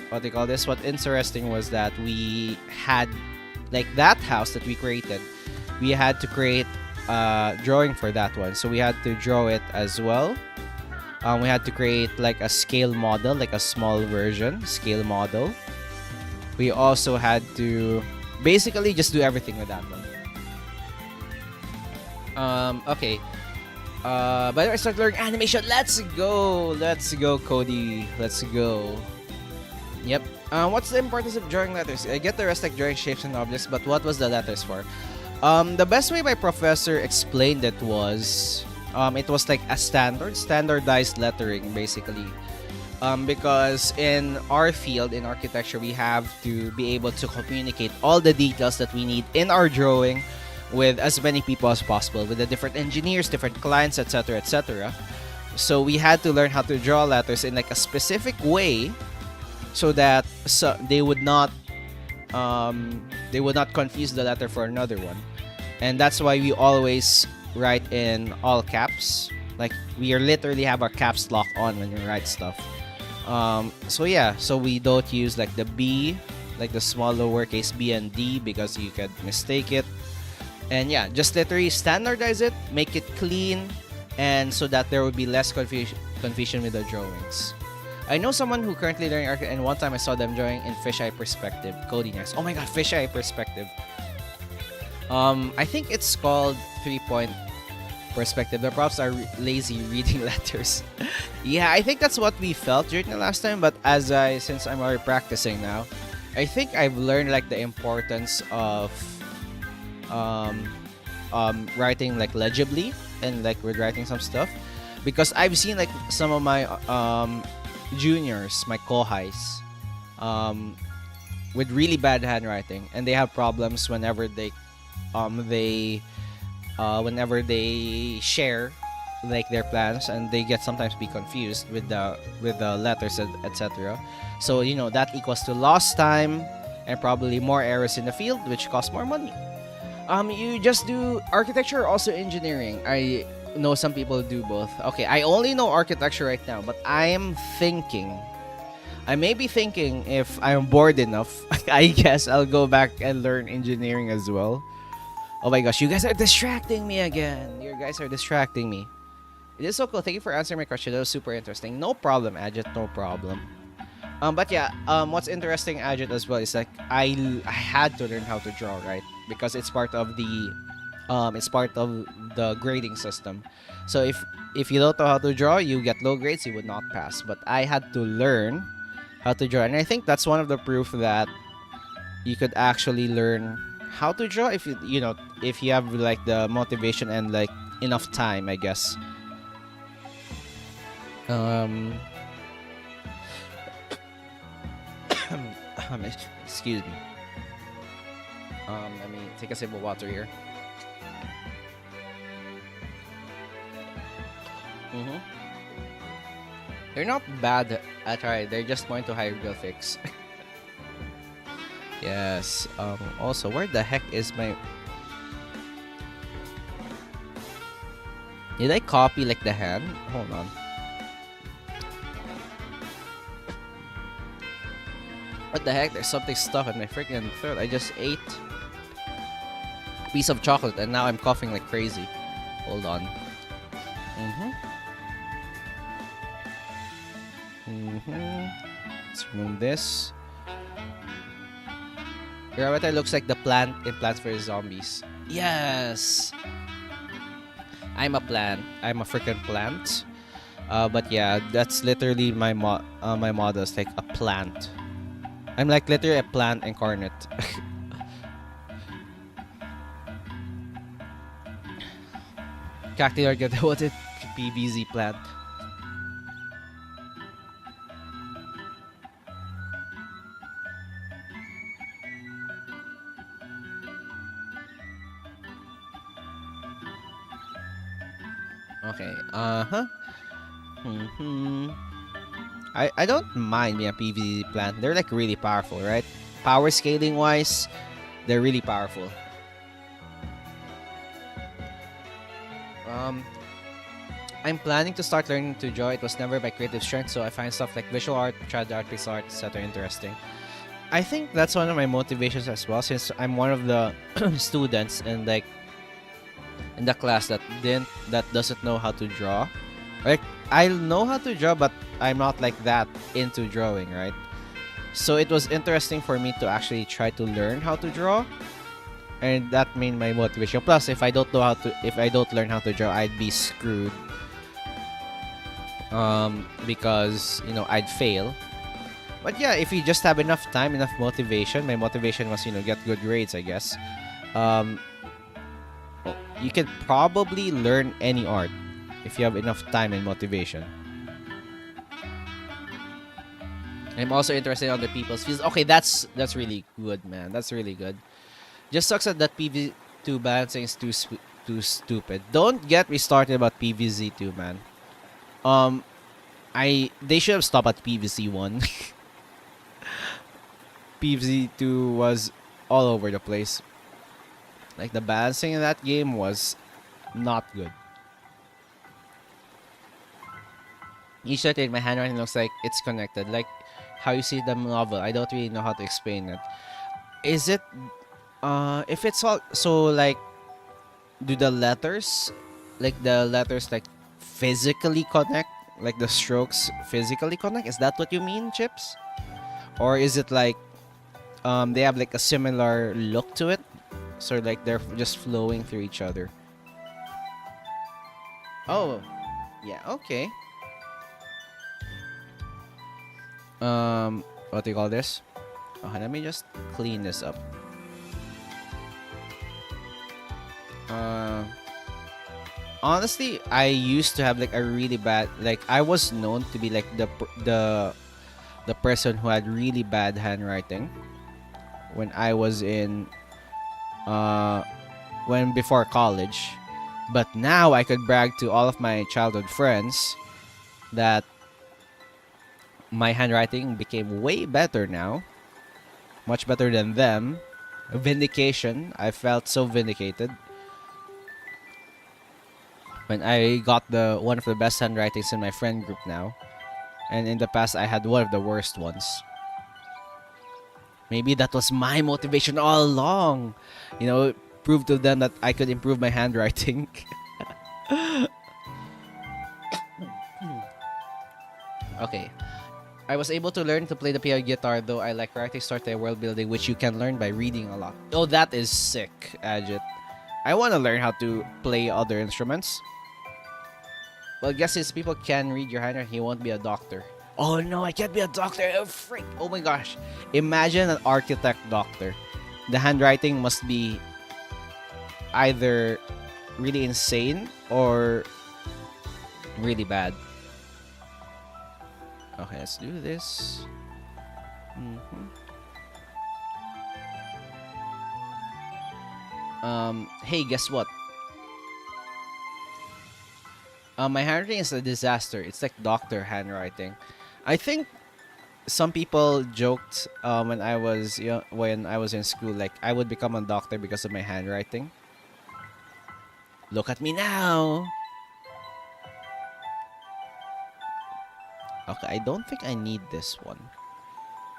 Speaker 1: what's interesting was that we had like that house that we created, we had to create a drawing for that one. So we had to draw it as well. We had to create like a scale model, like a small version scale model. We also had to basically just do everything with that one. Okay. By the way, I started learning animation. Let's go, Cody. Let's go. Yep. What's the importance of drawing letters? I get the rest like drawing shapes and objects, but what was the letters for? The best way my professor explained it was like a standardized lettering, basically. Because in our field, in architecture, we have to be able to communicate all the details that we need in our drawing with as many people as possible, with the different engineers, different clients, etc., etc. So we had to learn how to draw letters in like a specific way, so that they would not confuse the letter for another one. And that's why we always write in all caps. Like we literally have our caps lock on when we write stuff. So we don't use like the B, like the small lowercase b and d, because you could mistake it. And yeah, just literally standardize it, make it clean, and so that there would be less confusion with the drawings. I know someone who currently learning architecture, and one time I saw them drawing in fisheye perspective. Coding next. Oh my god, fisheye perspective. I think it's called 3-point perspective. The props are lazy reading letters. Yeah, I think that's what we felt during the last time. But since I'm already practicing now, I think I've learned like the importance of um, writing like legibly and like with writing some stuff, because I've seen like some of my juniors, my kohais, with really bad handwriting, and they have problems whenever they share like their plans, and they get sometimes be confused with the letters, etc. So that equals to lost time and probably more errors in the field, which costs more money. You just do architecture or also engineering? I know some people do both. Okay, I only know architecture right now, but I may be thinking if I'm bored enough, I guess I'll go back and learn engineering as well. Oh my gosh, you guys are distracting me again. You guys are distracting me. It is so cool. Thank you for answering my question. That was super interesting. No problem, Ajit. No problem. But yeah, what's interesting, Ajit, as well is like I had to learn how to draw, right? Because it's part of the grading system. So if you don't know how to draw, you get low grades. You would not pass. But I had to learn how to draw, and I think that's one of the proof that you could actually learn how to draw if if you have like the motivation and like enough time, I guess. Excuse me. Let me take a sip of water here. Mm-hmm. They're not bad at all. They're just more into hieroglyphics. Yes. Also, where the heck is my... Did I copy like the hand? Hold on. What the heck? There's something stuck in my freaking throat. I just ate a piece of chocolate and now I'm coughing like crazy. Hold on. Let's remove this. Your avatar looks like the plant in Plants vs Zombies. Yes! I'm a plant. I'm a freaking plant. But yeah, that's literally my model is like a plant. I'm like literally a plant incarnate. Cacti orchid, what is PVZ plant? Okay. I don't mind being a PVZ plant. They're like really powerful, right? Power scaling wise, they're really powerful. I'm planning to start learning to draw. It was never my creative strength, so I find stuff like visual art, trad art, pixel art, etc. interesting. I think that's one of my motivations as well, since I'm one of the students in like in the class that doesn't know how to draw. Like I know how to draw, but I'm not like that into drawing, right? So it was interesting for me to actually try to learn how to draw, and that made my motivation. Plus, if I don't learn how to draw, I'd be screwed. Because I'd fail. But yeah, if you just have enough time, enough motivation. My motivation was get good grades, I guess. You could probably learn any art if you have enough time and motivation. I'm also interested in other people's fields. Okay, that's really good, man. That's really good. Just sucks that PV2 balancing is too stupid. Don't get me started about PVZ2, man. They should have stopped at PVC1. PVZ2 was all over the place. Like the balancing in that game was not good. Each letter in my handwriting looks like it's connected, like how you see the novel. I don't really know how to explain it. Is it if it's all so like do the letters like physically connect like the strokes physically connect. Is that what you mean, Chips? Or is it like they have like a similar look to it? So like they're just flowing through each other. Oh, yeah, okay. What do you call this? Okay, let me just clean this up. Uh, Honestly, I used to have like a really bad, like I was known to be like the person who had really bad handwriting when I was in when before college. But now I could brag to all of my childhood friends that my handwriting became way better now, much better than them. Vindication. I felt so vindicated when I got the one of the best handwritings in my friend group now. And in the past I had one of the worst ones. Maybe that was my motivation all along. You know, prove to them that I could improve my handwriting. Okay. I was able to learn to play the piano guitar, though I like writing story and world building, which you can learn by reading a lot. Oh, that is sick, Ajit. I want to learn how to play other instruments. Well, guess since people can read your handwriting, he won't be a doctor. Oh no, I can't be a doctor. Oh freak. Oh my gosh. Imagine an architect doctor. The handwriting must be either really insane or really bad. Okay, let's do this. Hey, guess what? My handwriting is a disaster. It's like doctor handwriting. I think some people joked when I was when I was in school, like I would become a doctor because of my handwriting. Look at me now. Okay, I don't think I need this one.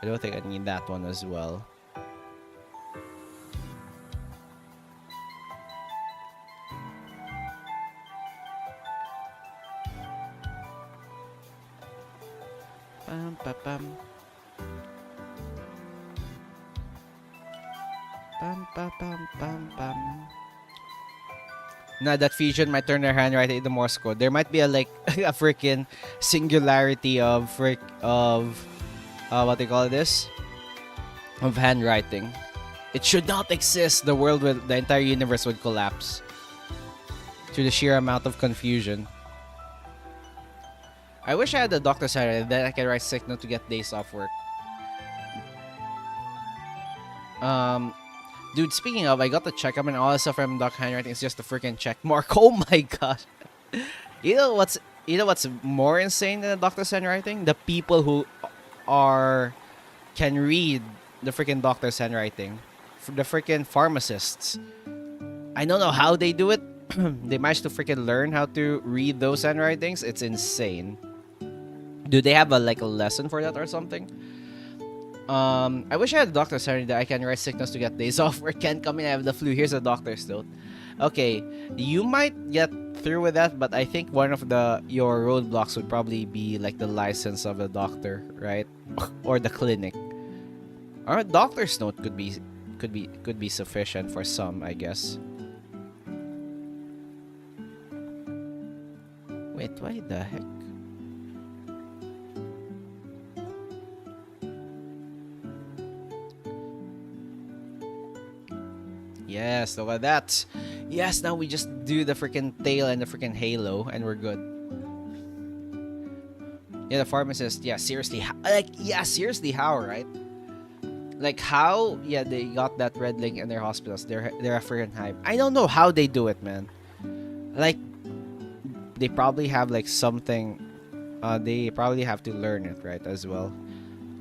Speaker 1: I don't think I need that one as well. Pam, pam, pam. Pam, pam, pam, pam, pam. Now that fusion might turn their handwriting into Morse code. There might be a like a freaking singularity of what they call this, of handwriting. It should not exist. The world would, the entire universe would collapse to the sheer amount of confusion. I wish I had a doctor's handwriting, then I can write sick note to get days off work. Dude, speaking of, I got the checkup and all the stuff from doctor handwriting is just a freaking check mark. Oh my gosh. You know what's more insane than the doctor's handwriting? The people who can read the freaking doctor's handwriting. The freaking pharmacists. I don't know how they do it. They managed to freaking learn how to read those handwritings. It's insane. Do they have a lesson for that or something? I wish I had a doctor's handwriting that I can write sickness to get days off or can't come in. I have the flu. Here's a doctor's note. Okay, you might get through with that, but I think one of your roadblocks would probably be like the license of the doctor, right? Or the clinic. Or a doctor's note could be sufficient for some, I guess. Wait, why the heck? Yes, look at that. Yes, now we just do the freaking tail and the freaking halo, and we're good. Yeah, the pharmacist. Yeah, seriously. Seriously, how, right? Like how? Yeah, they got that red link in their hospitals. They're a freaking hype. I don't know how they do it, man. Like, they probably have like something. They probably have to learn it, right, as well.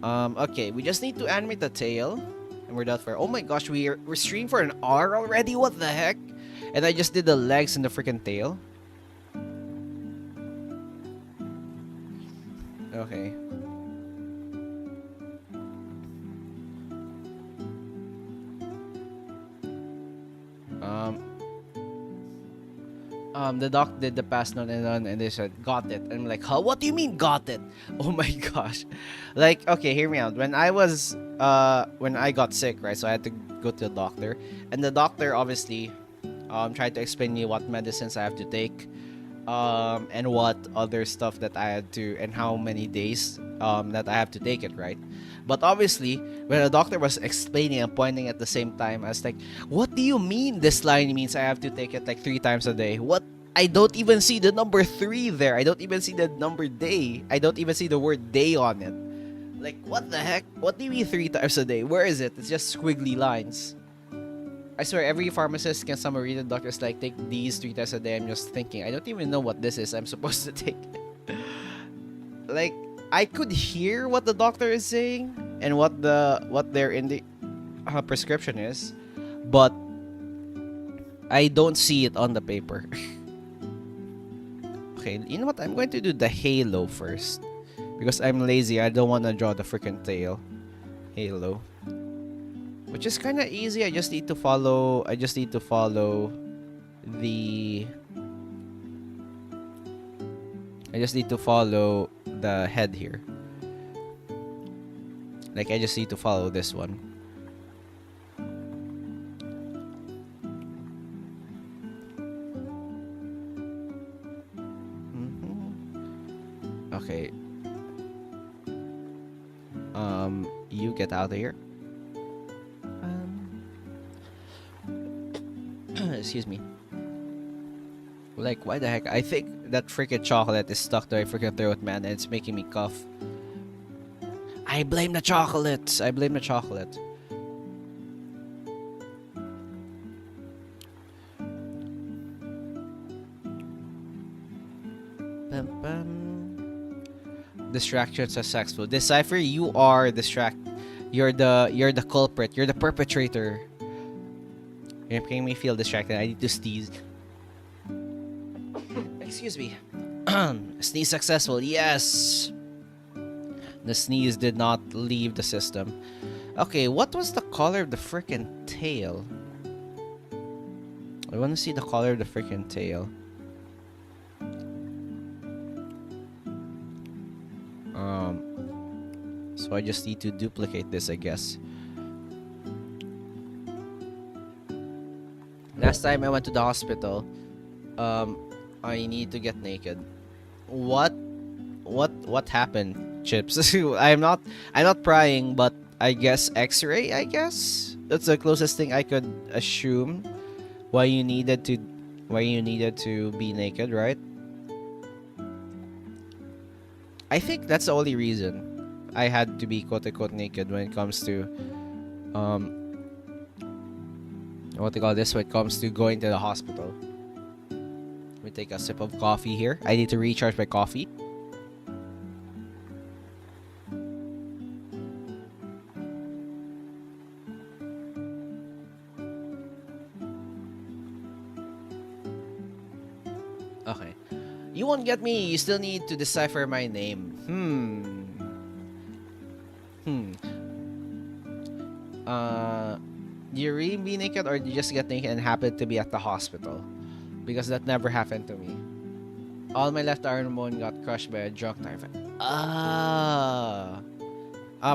Speaker 1: Okay, we just need to animate the tail. And we're done for. Oh my gosh, we're streaming for an hour already. What the heck? And I just did the legs and the freaking tail. Okay. the doc did the pass note and they said got it, and I'm like, huh, what do you mean got it? Oh my gosh. Like, okay, hear me out. When I got sick, right, so I had to go to the doctor, and the doctor obviously tried to explain me what medicines I have to take, and what other stuff that I had to, and how many days that I have to take it, right? But obviously, when the doctor was explaining and pointing at the same time, I was like, "What do you mean? This line means I have to take it like 3 times a day? What? I don't even see the number 3 there. I don't even see the number day. I don't even see the word day on it. Like, what the heck? What do you mean 3 times a day? Where is it? It's just squiggly lines." I swear, every pharmacist can summary the doctor's like, take these 3 times a day. I'm just thinking, I don't even know what this is. I'm supposed to take it. Like, I could hear what the doctor is saying and what their prescription is, but I don't see it on the paper. Okay, you know what? I'm going to do the halo first because I'm lazy. I don't want to draw the freaking tail. Halo. Which is kind of easy. I just need to follow the the head here. Like, I just need to follow this one. Okay. You get out of here. Excuse me. Like, why the heck? I think that freaking chocolate is stuck to my freaking throat, man, and it's making me cough. I blame the chocolate. Bum, bum. Distraction successful. Decipher, you are You're the culprit. You're the perpetrator. You're making me feel distracted. I need to sneeze. Excuse me. Sneeze successful. Yes. The sneeze did not leave the system. Okay, what was the color of the freaking tail? I want to see the color of the freaking tail. So I just need to duplicate this, I guess. Last time I went to the hospital, I need to get naked. What happened, Chips? I'm not prying, but I guess X-ray. I guess that's the closest thing I could assume. Why you needed to be naked, right? I think that's the only reason I had to be quote unquote naked when it comes to what they call this when it comes to going to the hospital. Let me take a sip of coffee here. I need to recharge my coffee. Okay. You won't get me. You still need to decipher my name. Do you really be naked or do you just get naked and happen to be at the hospital? Because that never happened to me. All my left arm bone got crushed by a drunk knife.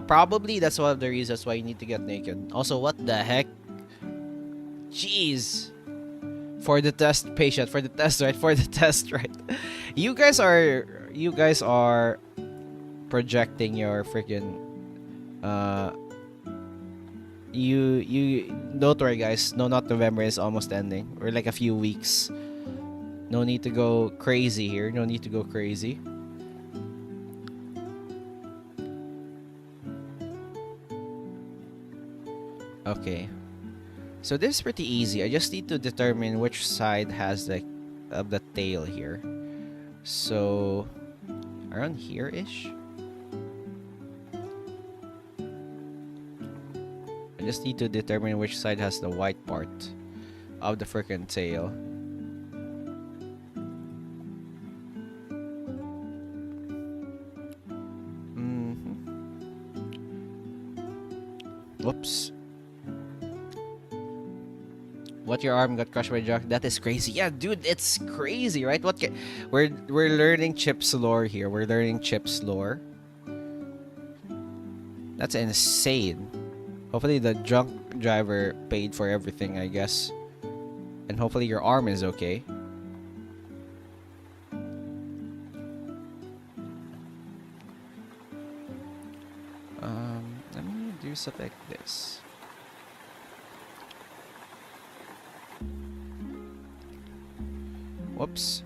Speaker 1: Probably that's one of the reasons why you need to get naked. Also, what the heck? Jeez. For the test, patient. For the test, right? For the test, right? You guys are projecting your freaking you don't worry, guys. No, not November is almost ending. We're like a few weeks. No need to go crazy here. No need to go crazy. Okay. So this is pretty easy. I just need to determine which side has the tail here. So around here-ish. I just need to determine which side has the white part of the freaking tail. Whoops. What, your arm got crushed by a jock? That is crazy. Yeah, dude, it's crazy, right? We're learning Chip's lore here. We're learning Chip's lore. That's insane. Hopefully the drunk driver paid for everything, I guess. And hopefully your arm is okay. Let me do something like this. Whoops.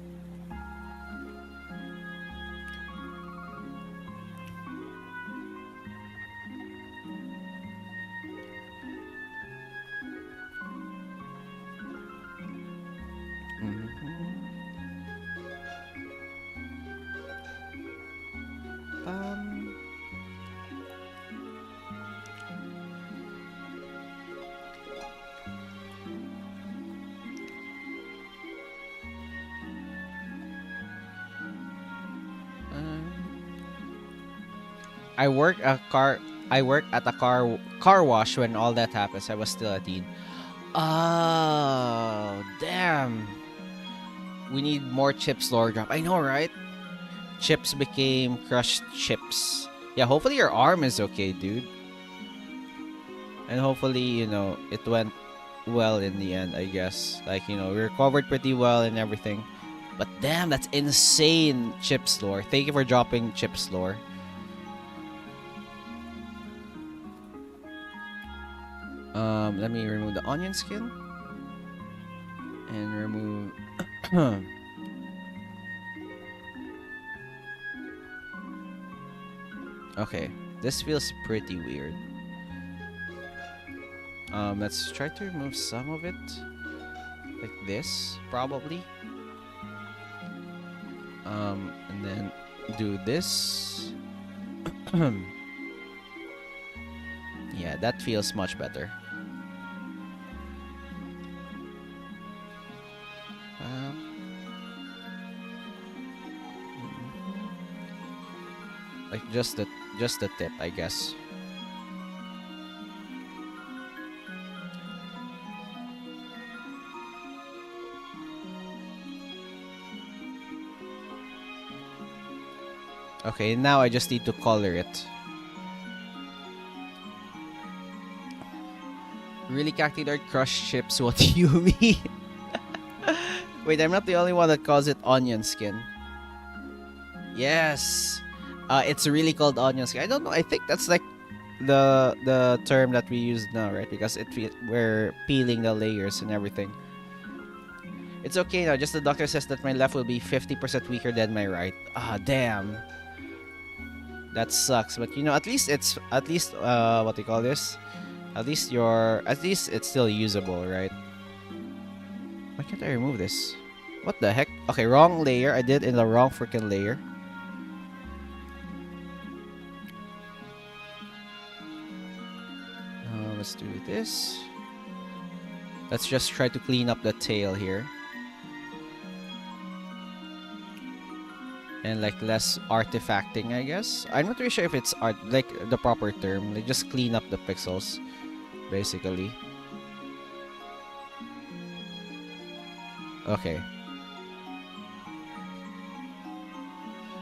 Speaker 1: Um, I work a car. I work at a car wash when all that happens. I was still a teen. Oh, damn. We need more chips lore drop. I know, right? Chips became crushed chips. Yeah, hopefully your arm is okay, dude. And hopefully, you know, it went well in the end, I guess. Like, you know, we recovered pretty well and everything. But damn, that's insane, Chips lore. Thank you for dropping Chips lore. Let me remove the onion skin. And remove... Okay, this feels pretty weird. Let's try to remove some of it. Like this, probably. And then do this. Yeah, that feels much better. Like just the tip, I guess. Okay, now I just need to color it. Really, Cactidart crushed chips? What do you mean? Wait, I'm not the only one that calls it onion skin. Yes. It's really called onion skin. I don't know. I think that's like the term that we use now, right? Because we're peeling the layers and everything. It's okay now. Just the doctor says that my left will be 50% weaker than my right. Ah, damn. That sucks. But you know, at least what do you call this? At least it's still usable, right? Why can't I remove this? What the heck? Okay, wrong layer. I did in the wrong freaking layer. Let's do this. Let's just try to clean up the tail here. And like less artifacting, I guess. I'm not really sure if it's art, like the proper term. Like just clean up the pixels, basically. Okay.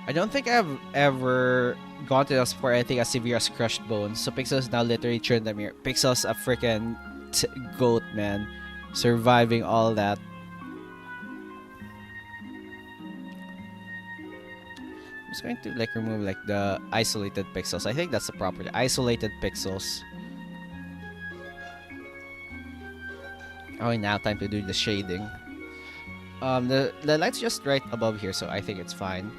Speaker 1: I don't think I've ever gone to this for anything as severe as crushed bones. So Pixel's now literally turned the mirror. Pixel's a freaking goat, man. Surviving all that. I'm just going to like remove like the isolated pixels. I think that's the proper isolated pixels. Oh, now time to do the shading. The light's just right above here, so I think it's fine.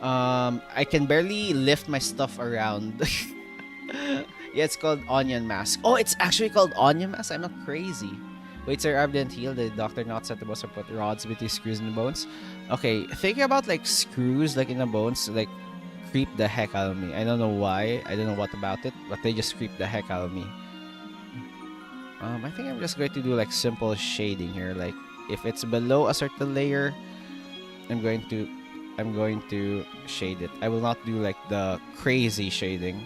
Speaker 1: I can barely lift my stuff around. Yeah, it's called onion mask. Oh, it's actually called onion mask? I'm not crazy. Wait, sir, arm didn't heal. The doctor not set the bones or put rods between screws in the bones? Okay, thinking about like screws like in the bones, like creep the heck out of me. I don't know why. I don't know what about it, but they just creep the heck out of me. I think I'm just going to do like simple shading here. Like if it's below a certain layer, I'm going to shade it. I will not do like the crazy shading.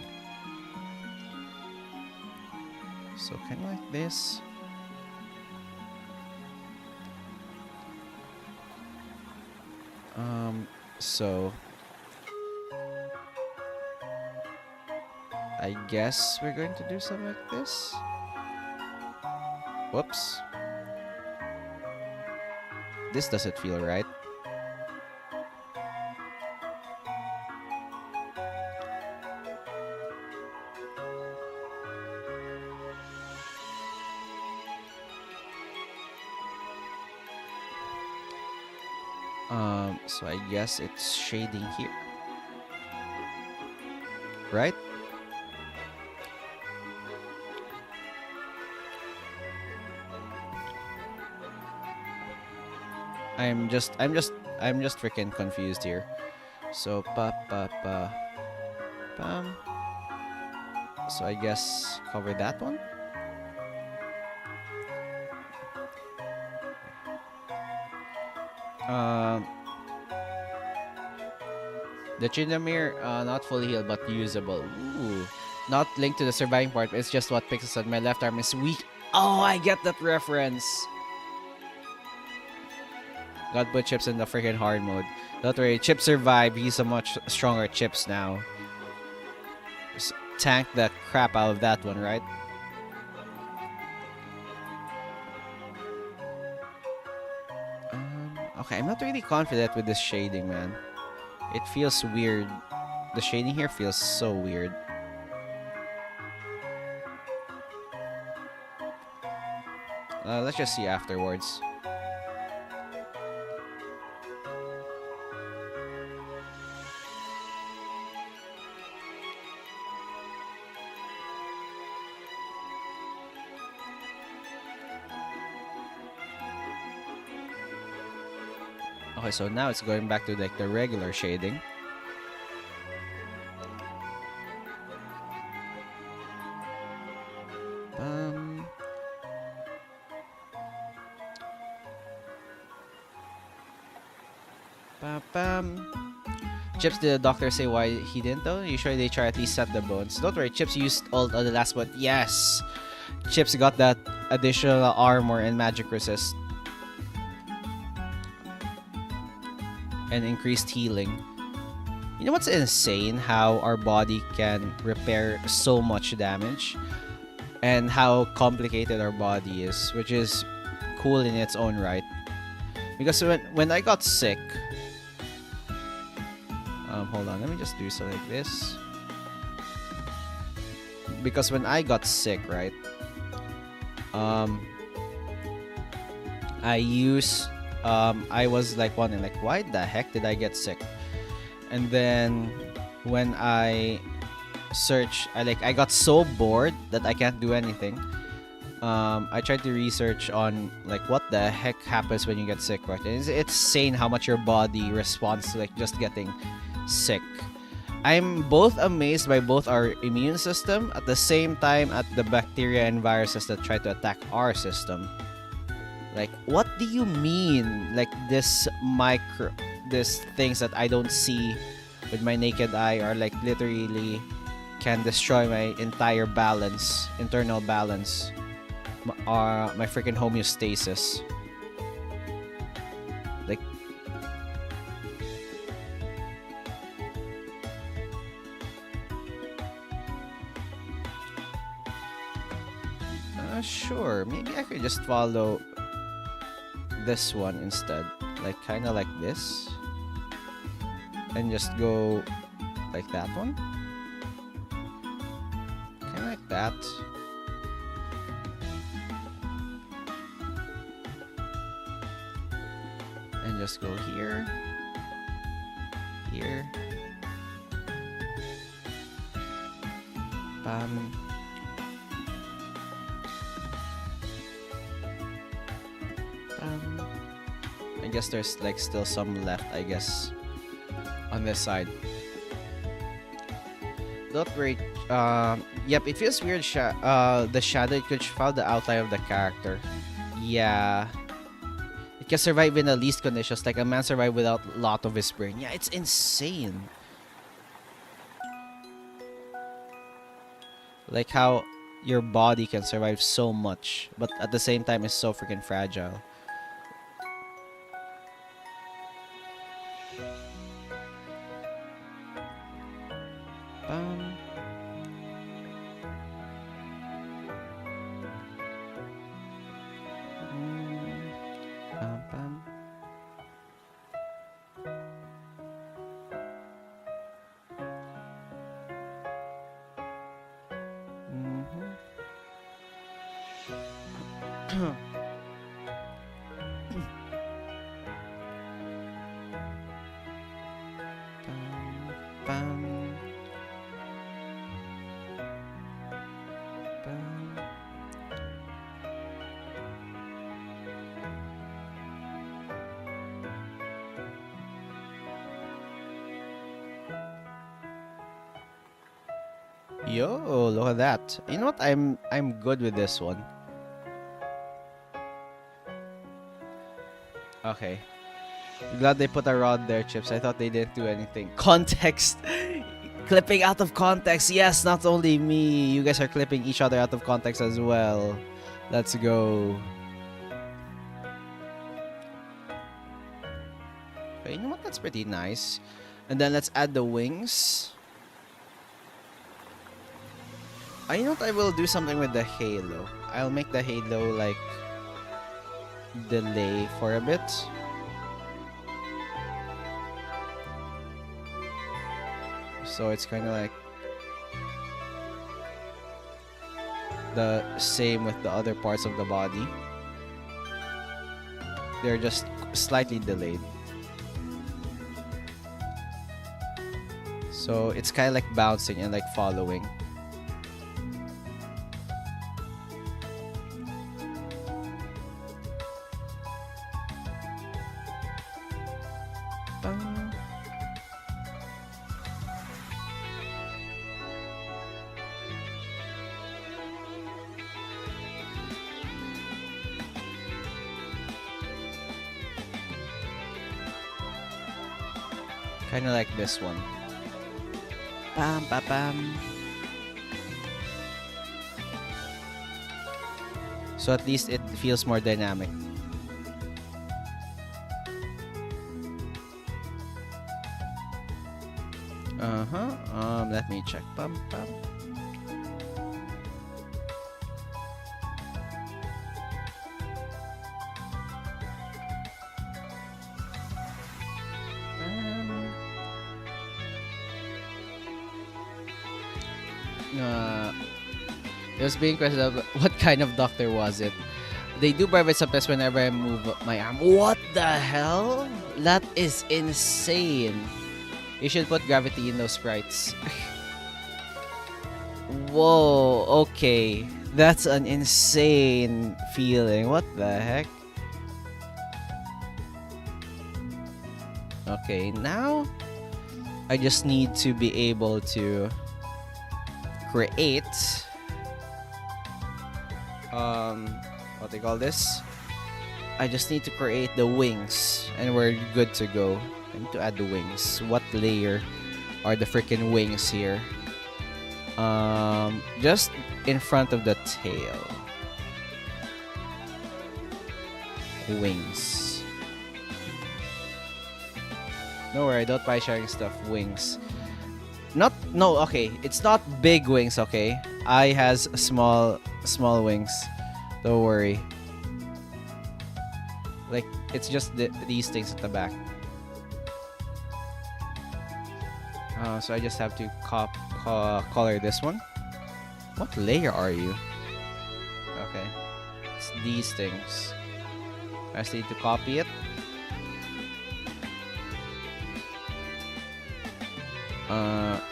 Speaker 1: So kind of like this. So I guess we're going to do something like this. Whoops. This doesn't feel right. So I guess it's shading here. Right? I'm just freaking confused here. So pam. So I guess cover that one. Um, the Tryndamere, not fully healed but usable. Ooh, not linked to the surviving part. It's just what pixels on my left arm is weak. Oh, I get that reference. God put Chips in the freaking hard mode. Don't worry, Chips survived. He's a much stronger Chips now. Just tank the crap out of that one, right? Okay, I'm not really confident with this shading, man. It feels weird. The shading here feels so weird. Let's just see afterwards. Okay, so now it's going back to like the regular shading. Chips, did the doctor say why he didn't though? Usually they try at least set the bones. Don't worry, Chips used ult on the last one. Yes! Chips got that additional armor and magic resist. And increased healing. You know what's insane? How our body can repair so much damage. And how complicated our body is. Which is cool in its own right. Because when I got sick... hold on, let me just do something like this. Because when I got sick, right? I was like wondering, like, why the heck did I get sick? And then when I searched, I got so bored that I can't do anything. I tried to research on like what the heck happens when you get sick, right? And it's insane how much your body responds to like just getting sick. I'm both amazed by both our immune system at the same time at the bacteria and viruses that try to attack our system. Like, what do you mean? Like these things that I don't see with my naked eye are like literally can destroy my entire internal balance, my freaking homeostasis. Like, sure, maybe I could just follow this one instead, like kind of like this, and just go like that one, kind of like that. And just go here, here, bam. I guess there's like still some left, I guess, on this side. Don't worry. Yep, it feels weird. The shadow could follow the outline of the character. Yeah. It can survive in the least conditions, like a man survive without a lot of his brain. Yeah, it's insane. Like how your body can survive so much, but at the same time is so freaking fragile. Bam, bam. Yo, look at that. You know what? I'm good with this one. Okay. Glad they put a rod there, Chips. I thought they didn't do anything. Context. Clipping out of context. Yes, not only me. You guys are clipping each other out of context as well. Let's go. Okay, you know what? That's pretty nice. And then let's add the wings. You know what? I will do something with the halo. I'll make the halo like delay for a bit. So it's kind of like the same with the other parts of the body. They're just slightly delayed. So it's kind of like bouncing and like following. Kind of like this one. Bam, bam, bam. So at least it feels more dynamic. Let me check. Bam, bam. It was being questioned of what kind of doctor was it. They do private sometimes whenever I move my arm. What the hell? That is insane. You should put gravity in those sprites. Whoa, okay. That's an insane feeling. What the heck? Okay, now I just need to be able to create what they call this. I just need to create the wings and we're good to go. I need to add the wings. What layer are the freaking wings here? Just in front of the tail. Wings. No worry, don't buy sharing stuff. Wings. Okay, it's not big wings, okay? I has small wings. Don't worry. Like, it's just these things at the back. So I just have to color this one. What layer are you? Okay. It's these things. I just need to copy it.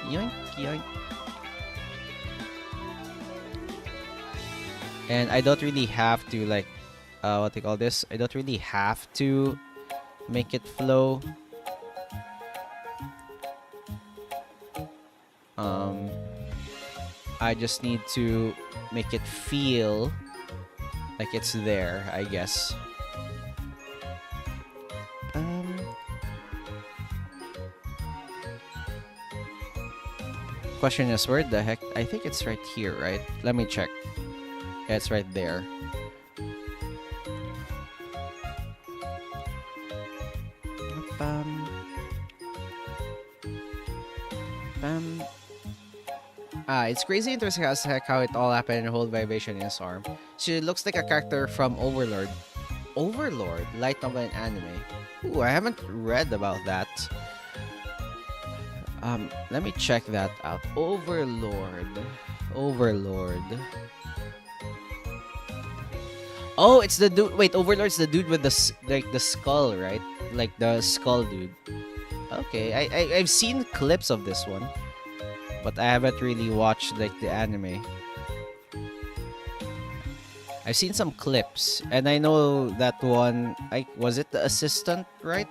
Speaker 1: Yoink, yoink. And I don't really have to like what they call this. I don't really have to make it flow. I just need to make it feel like it's there, I guess. Question is, where the heck? I think it's right here, right? Let me check. Yeah, it's right there. Bam. Bam. It's crazy interesting as heck how it all happened and hold vibration in his arm. She looks like a character from Overlord. Overlord? Light novel and anime. Ooh, I haven't read about that. Let me check that out. Overlord. Oh, it's the dude. Wait, Overlord's the dude with like the skull, right? Like the skull dude. Okay, I've seen clips of this one, but I haven't really watched like the anime. I've seen some clips, and I know that one. I was it the assistant, right?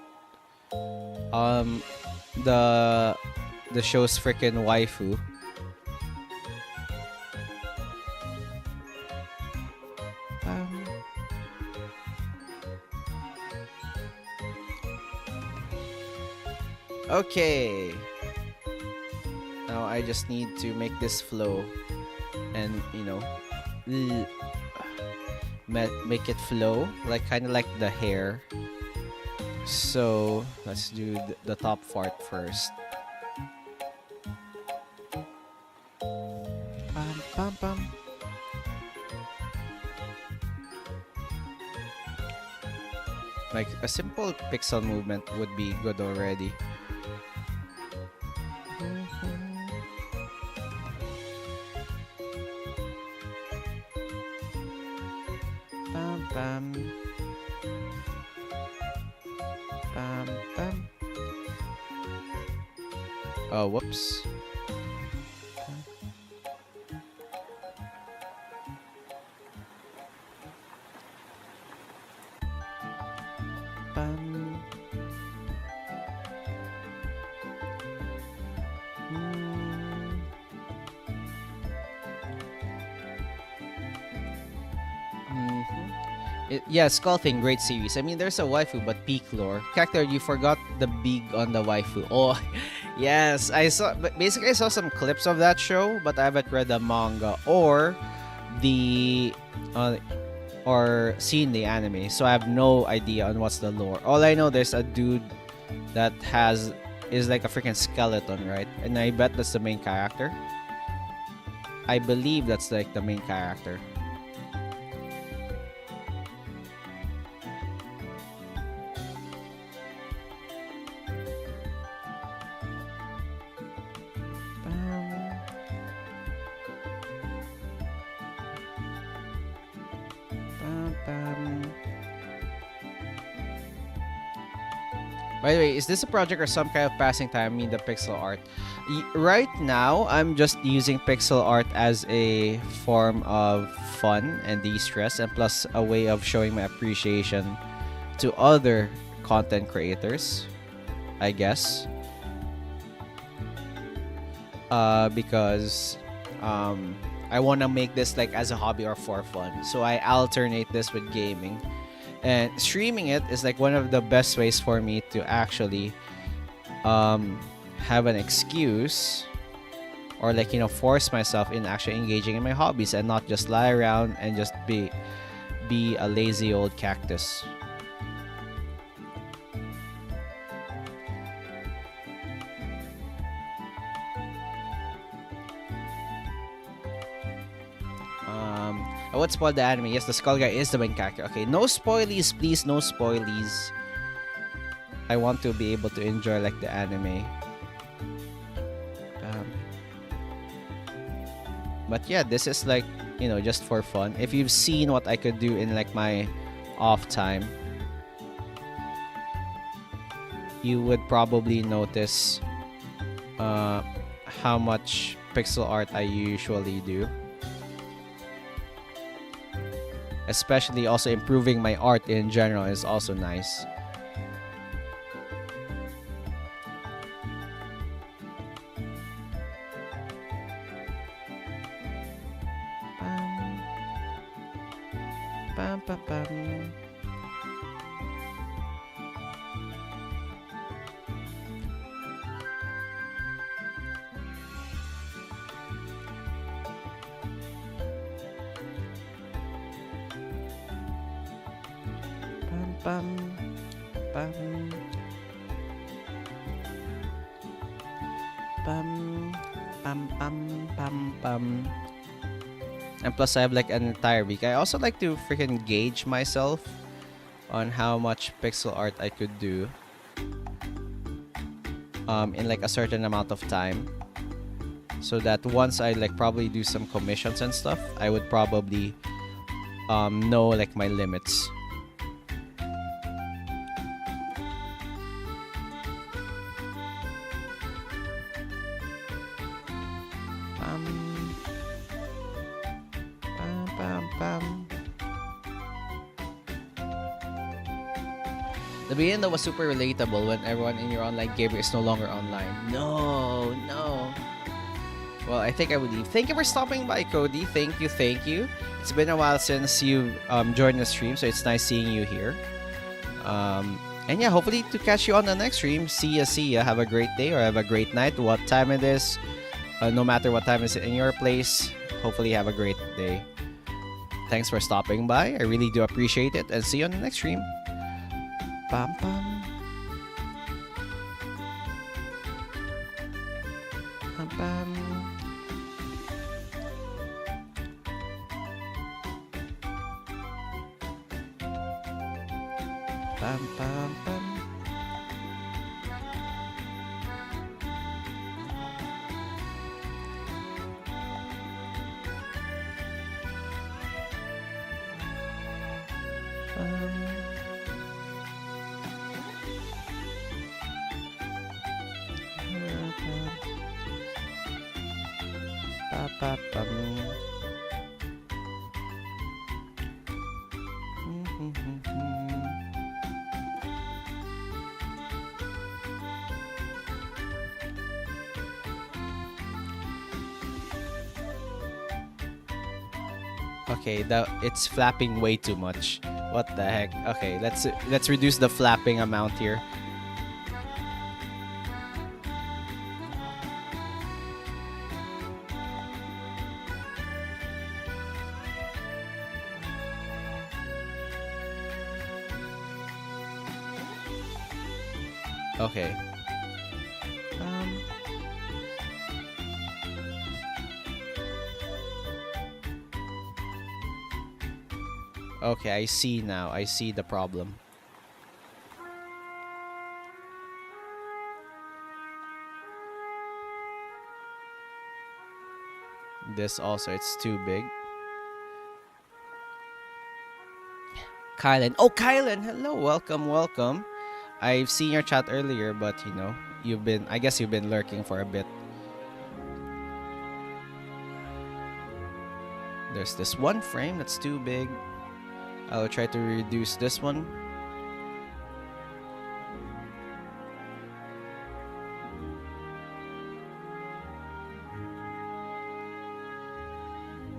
Speaker 1: Um, the the show's freaking waifu. Um, okay. Now I just need to make this flow, and l- make it flow, like kind of like the hair. So let's do the top part first. Pam, pam, pam. Like a simple pixel movement would be good already. Pam, pam. Pam, pam. Oh, whoops. Pam. Yeah, Skull Thing, great series. I mean, there's a waifu, but peak lore. Cactor, you forgot the big on the waifu. Oh, yes, I saw. But basically, I saw some clips of that show, but I haven't read the manga or the or seen the anime, so I have no idea on what's the lore. All I know, there's a dude that is like a freaking skeleton, right? And I bet that's the main character. I believe that's like the main character. By the way, is this a project or some kind of passing time? I mean, the pixel art. Right now, I'm just using pixel art as a form of fun and de-stress, and plus a way of showing my appreciation to other content creators, I guess. Because I want to make this like as a hobby or for fun. So I alternate this with gaming. And streaming it is like one of the best ways for me to actually have an excuse, or like force myself in actually engaging in my hobbies and not just lie around and just be a lazy old cactus. I would spoil the anime. Yes, the skull guy is the main character. Okay, no spoilies, please. No spoilies. I want to be able to enjoy like the anime. But yeah, this is like just for fun. If you've seen what I could do in like my off time, you would probably notice how much pixel art I usually do. Especially also improving my art in general is also nice. Pam, pam, pam. Pam, pam, pam, pam, pam, pam, pam. And plus, I have like an entire week. I also like to freaking gauge myself on how much pixel art I could do in like a certain amount of time, so that once I like probably do some commissions and stuff, I would probably know like my limits. Pam, pam, pam, pam. The beginning though was super relatable when everyone in your online game is no longer online. No, no. Well, I think I would leave. Thank you for stopping by, Cody. Thank you, thank you. It's been a while since you joined the stream, so it's nice seeing you here. And yeah, hopefully to catch you on the next stream. See ya, see ya. Have a great day or have a great night. What time it is, no matter what time is in your place. Hopefully have a great day. Thanks for stopping by. I really do appreciate it. And see you on the next stream. Pam pam. Pam pam. Pam pam pam. Okay, it's flapping way too much. What the heck? Okay, let's reduce the flapping amount here. Okay. Okay, I see now. I see the problem. This also, it's too big. Kylan. Oh, Kylan. Hello. Welcome, welcome. I've seen your chat earlier, but you know, I guess you've been lurking for a bit. There's this one frame that's too big. I'll try to reduce this one.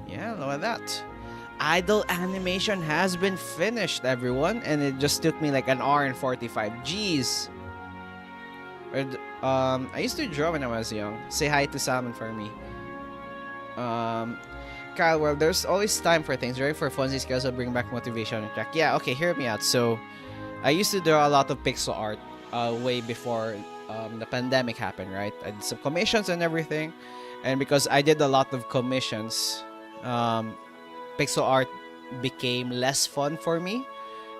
Speaker 1: Yeah, look at that. Idle animation has been finished, everyone, and it just took me like an hour and 45. Jeez. I used to draw when I was young. Say hi to Salmon for me. Kyle, well, there's always time for things, right? For funsies can also bring back motivation and track. Yeah, okay, hear me out. So, I used to draw a lot of pixel art way before the pandemic happened, right? I did some commissions and everything. And because I did a lot of commissions, pixel art became less fun for me.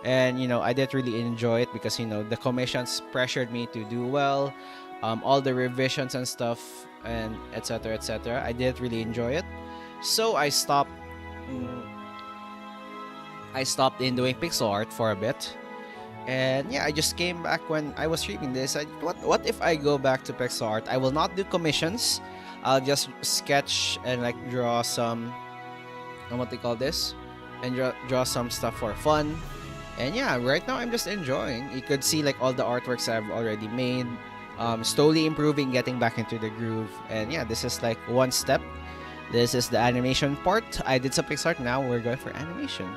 Speaker 1: And, you know, I didn't really enjoy it because, you know, the commissions pressured me to do well. All the revisions and stuff and etc. etc. I didn't really enjoy it. So I stopped in doing pixel art for a bit. And yeah, I just came back when I was streaming this. What if I go back to pixel art? I will not do commissions. I'll just sketch and like draw some what they call this, and draw some stuff for fun. And yeah, right now I'm just enjoying. You could see like all the artworks I've already made, slowly improving, getting back into the groove. And yeah, this is like one step. This is the animation part. I did some pixel art. Now we're going for animation.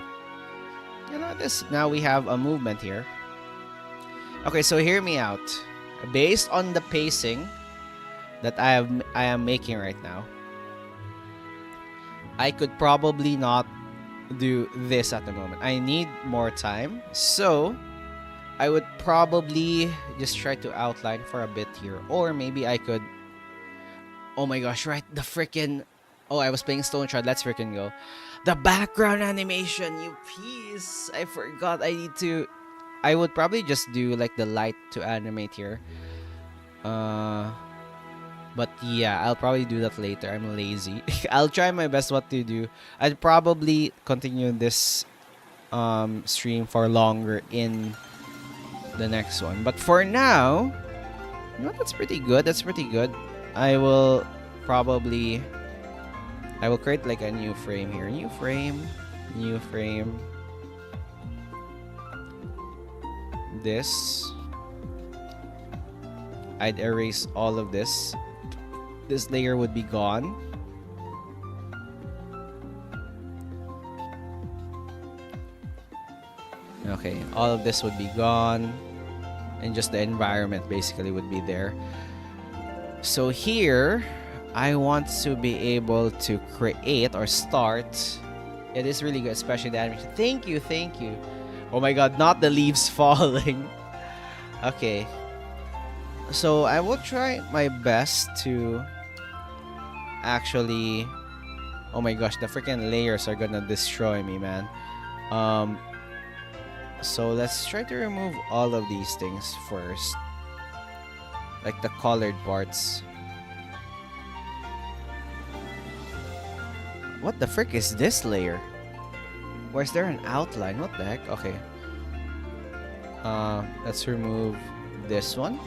Speaker 1: You know this. Now we have a movement here. Okay, so hear me out. Based on the pacing that I am making right now, I could probably not do this at the moment. I need more time. So I would probably just try to outline for a bit here. Or maybe I could... Oh my gosh, right? The freaking... Oh, I was playing Stone Shard. Let's freaking go. The background animation, you piece. I forgot. I would probably just do like the light to animate here. But But yeah, I'll probably do that later. I'm lazy. I'll try my best what to do. I'd probably continue this stream for longer in the next one. But for now, you know, that's pretty good. That's pretty good. I will probably create like a new frame here. New frame. This. I'd erase all of this. This layer would be gone. Okay, all of this would be gone. And just the environment basically would be there. So here, I want to be able to create or start. It is really good, especially the animation. Thank you. Oh my god, not the leaves falling. Okay. So I will try my best to actually... Oh my gosh, the freaking layers are gonna destroy me, man. So let's try to remove all of these things first. Like the colored parts. What the frick is this layer? Why is there an outline? What the heck? Okay. Let's remove this one.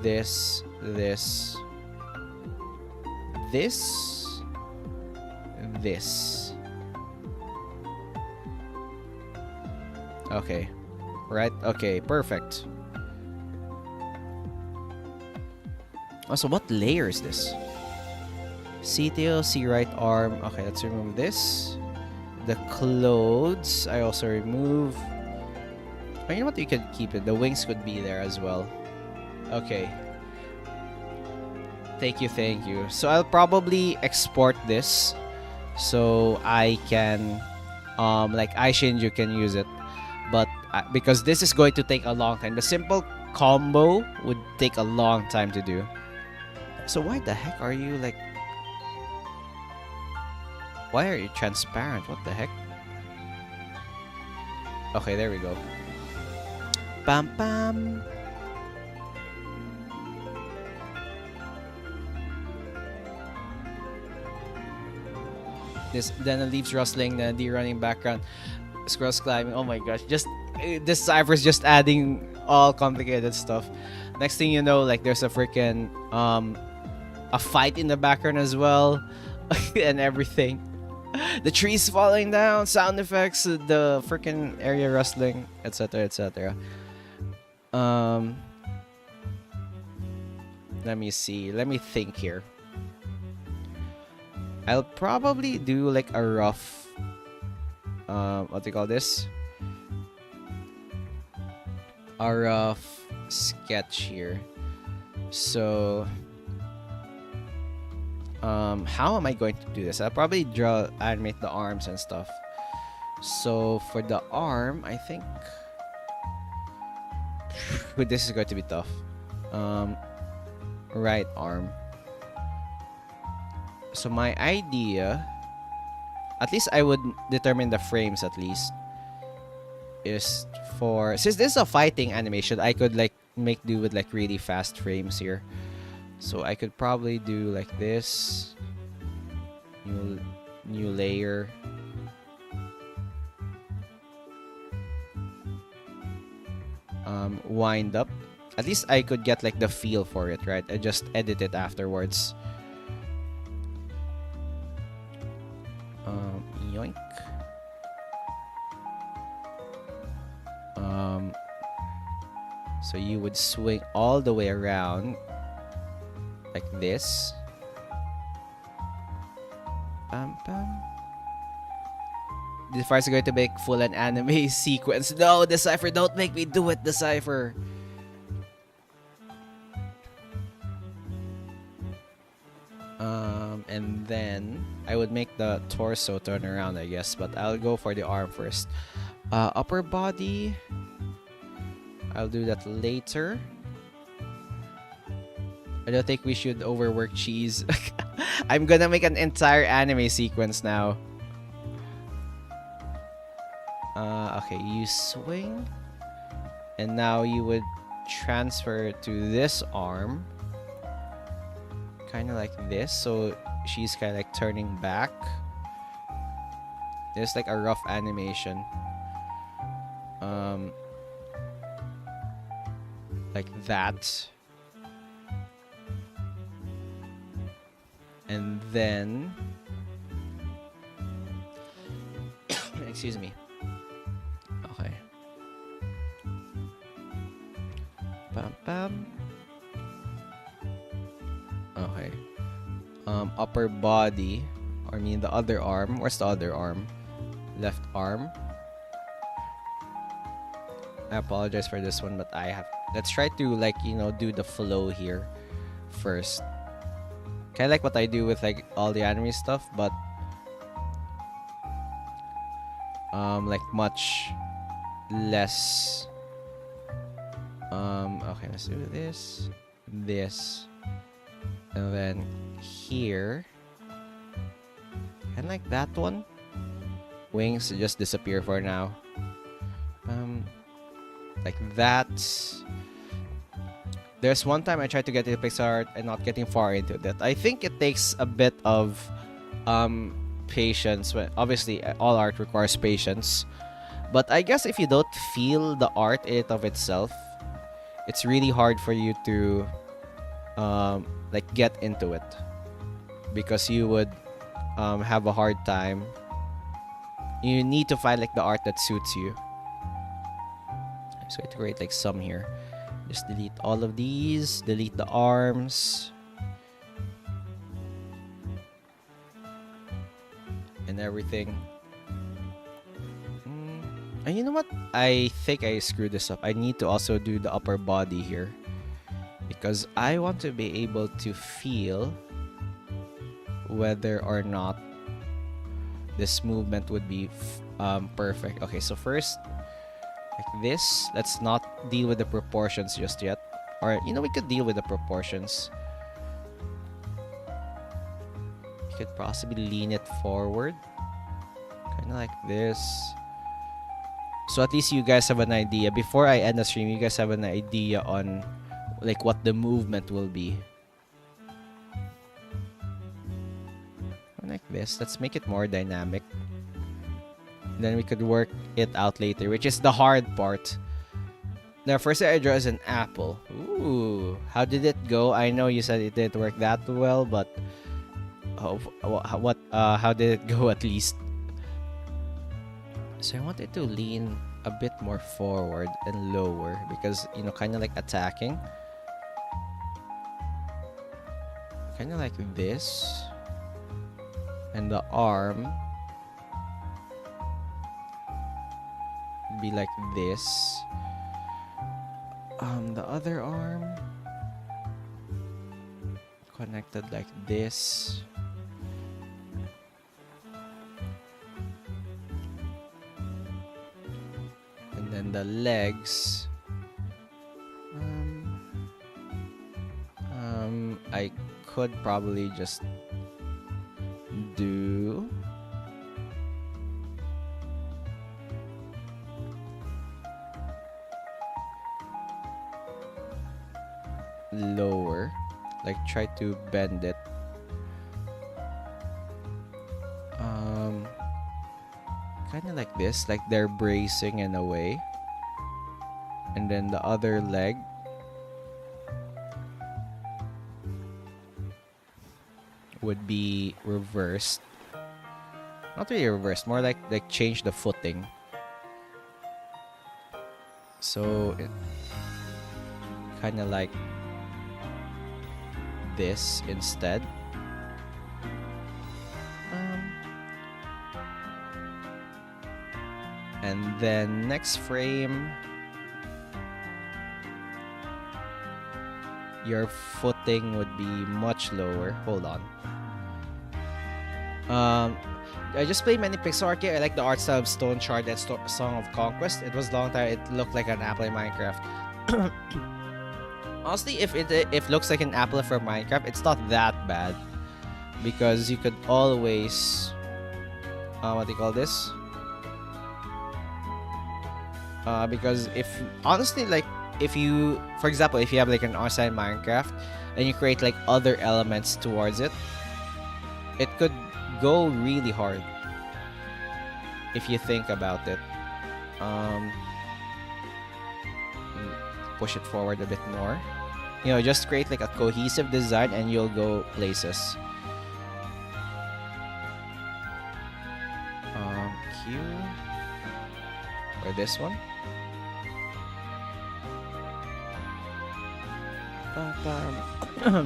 Speaker 1: This. Okay. Right? Okay, perfect. Also, what layer is this? C-tail, C-right arm. Okay, let's remove this. The clothes, I also remove. Oh, you know what? You could keep it. The wings could be there as well. Okay. Thank you. So I'll probably export this so I can, like Aishinju can use it. But because this is going to take a long time. The simple combo would take a long time to do. So why the heck are you like... Why are you transparent? What the heck? Okay, there we go. Bam bam. This, then the leaves rustling, then the running background, squirrels climbing. Oh my gosh, just this cipher's just adding all complicated stuff. Next thing you know, like there's a freaking a fight in the background as well, and everything. The trees falling down, sound effects, the freaking area rustling, etc., etc. Let me see. Let me think here. I'll probably do like a rough what do you call this? A rough sketch here. So how am I going to do this? I'll probably animate the arms and stuff. So for the arm, I think this is going to be tough. Right arm. So my idea, at least I would determine the frames at least, is for, since this is a fighting animation, I could like make do with like really fast frames here. So I could probably do like this. New layer. Wind up. At least I could get like the feel for it, right? I just edit it afterwards. Yoink. So you would swing all the way around like this. Bam bam. This is going to make full an anime sequence. No, Decipher, don't make me do it, Decipher. And then I would make the torso turn around, I guess, but I'll go for the arm first. Upper body, I'll do that later. I don't think we should overwork cheese. I'm gonna make an entire anime sequence now. Okay, you swing, and now you would transfer to this arm. kind of like this. So she's kind of like turning back. There's like a rough animation. Like that. And then excuse me. Okay. Bam bam. Okay. Upper body. I mean the other arm. Where's the other arm? Left arm. I apologize for this one, but let's try to like, you know, do the flow here first. Kind of like what I do with like all the anime stuff, but like much less. Okay, let's do this, and then here, and like that one. Wings just disappear for now. Like that. There's one time I tried to get into Pixar and not getting far into that. I think it takes a bit of patience. Obviously, all art requires patience. But I guess if you don't feel the art in it of itself, it's really hard for you to like get into it, because you would have a hard time. You need to find like the art that suits you. I'm just going to create like some here. Just delete all of these. Delete the arms. And everything. And you know what? I think I screwed this up. I need to also do the upper body here, because I want to be able to feel whether or not this movement would be perfect. Okay, so first, like this. Let's not deal with the proportions just yet. Or, you know, we could deal with the proportions. You could possibly lean it forward. Kind of like this. So at least you guys have an idea. Before I end the stream, you guys have an idea on like what the movement will be. Like this. Let's make it more dynamic. Then we could work it out later, which is the hard part. Now, first I draw is an apple. Ooh, how did it go? I know you said it didn't work that well, but how did it go at least? So I wanted to lean a bit more forward and lower, because, you know, kind of like attacking. Kind of like this. And the arm would be like this. The other arm connected like this. And then the legs. I could probably just do lower, like try to bend it. Kind of like this, like they're bracing in a way. And then the other leg would be reversed. Not really reversed, more like change the footing. So it kind of like this instead. And then next frame, your footing would be much lower. Hold on. I just played many Pixar games. I like the art style of Stone Shard and Song of Conquest. It was a long time. It looked like an apple in Minecraft. Honestly, if it looks like an apple from Minecraft, it's not that bad, because you could always what do you call this? Because if honestly, like if you, for example, if you have like an outside Minecraft and you create like other elements towards it, it could go really hard if you think about it. Um, push it forward a bit more. You know, just create like a cohesive design and you'll go places. Q or this one.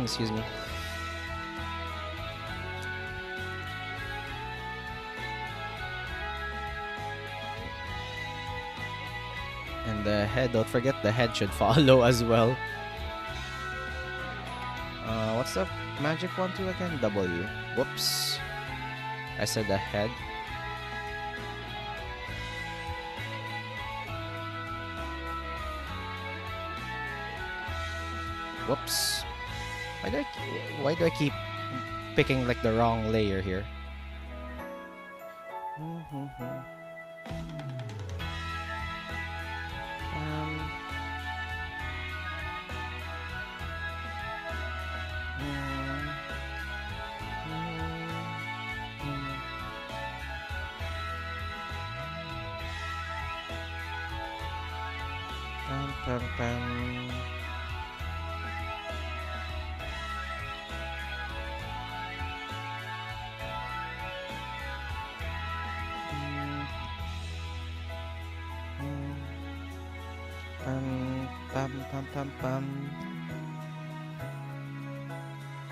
Speaker 1: Excuse me. And the head, don't forget the head should follow as well. What's the magic one to again? W. Whoops. I said the head. Whoops. Why do I keep picking like the wrong layer here?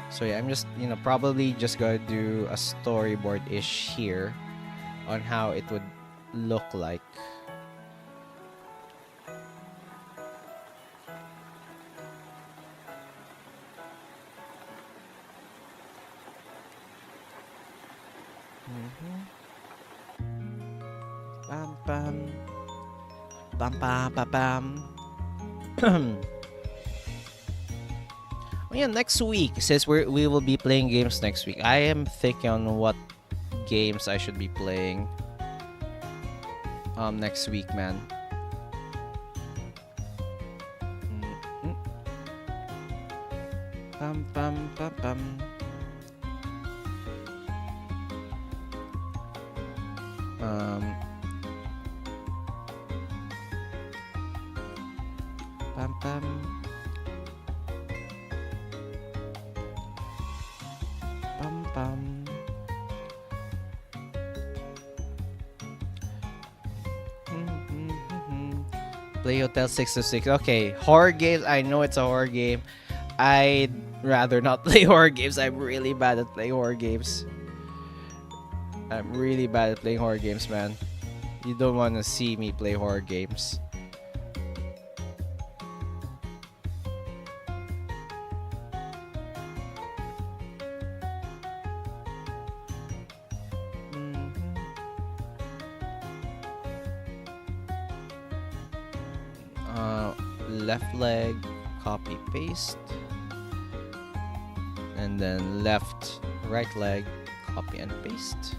Speaker 1: So yeah, I'm just, you know, probably just gonna do a storyboard-ish here on how it would look like. Bam bam. Bam bam bam bam. Oh yeah, next week, since we will be playing games next week, I am thinking on what games I should be playing next week, man. Bam bam bam bam. Bam bam. Bum, bum. Play Hotel 626. Okay, horror games. I know it's a horror game. I'd rather not play horror games. I'm really bad at playing horror games. I'm really bad at playing horror games, man. You don't want to see me play horror games. Left leg, copy paste, and then left right leg, copy and paste.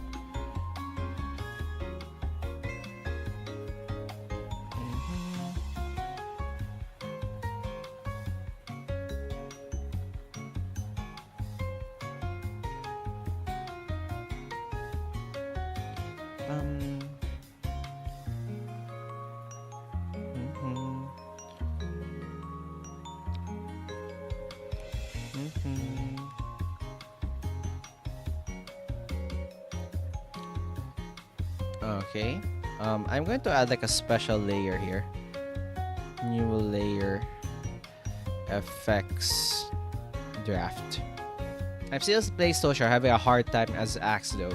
Speaker 1: Okay. I'm going to add like a special layer here. New layer. Effects. Draft. I'm still playing social, having a hard time as Axe though.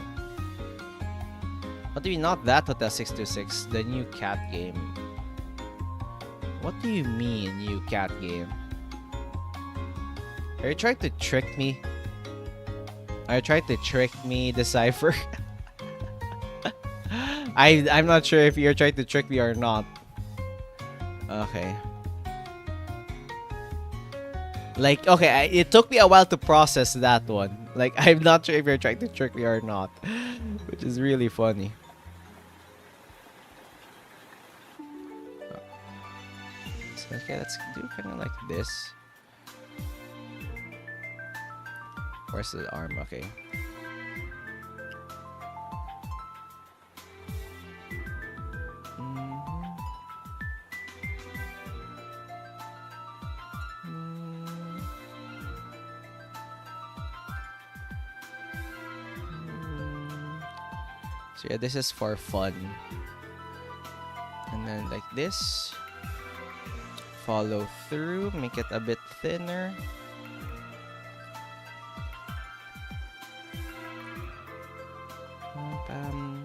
Speaker 1: What do you mean not that Hotel 626? The new cat game. What do you mean new cat game? Are you trying to trick me? Are you trying to trick me, Decipher? I'm not sure if you're trying to trick me or not. Okay. Like, okay, it took me a while to process that one. Like, I'm not sure if you're trying to trick me or not. Which is really funny. Okay, let's do kind of like this. Where's the arm? Okay. Mhm. Mm. Mm. So yeah, this is for fun. And then like this. Follow through, make it a bit thinner. Bam.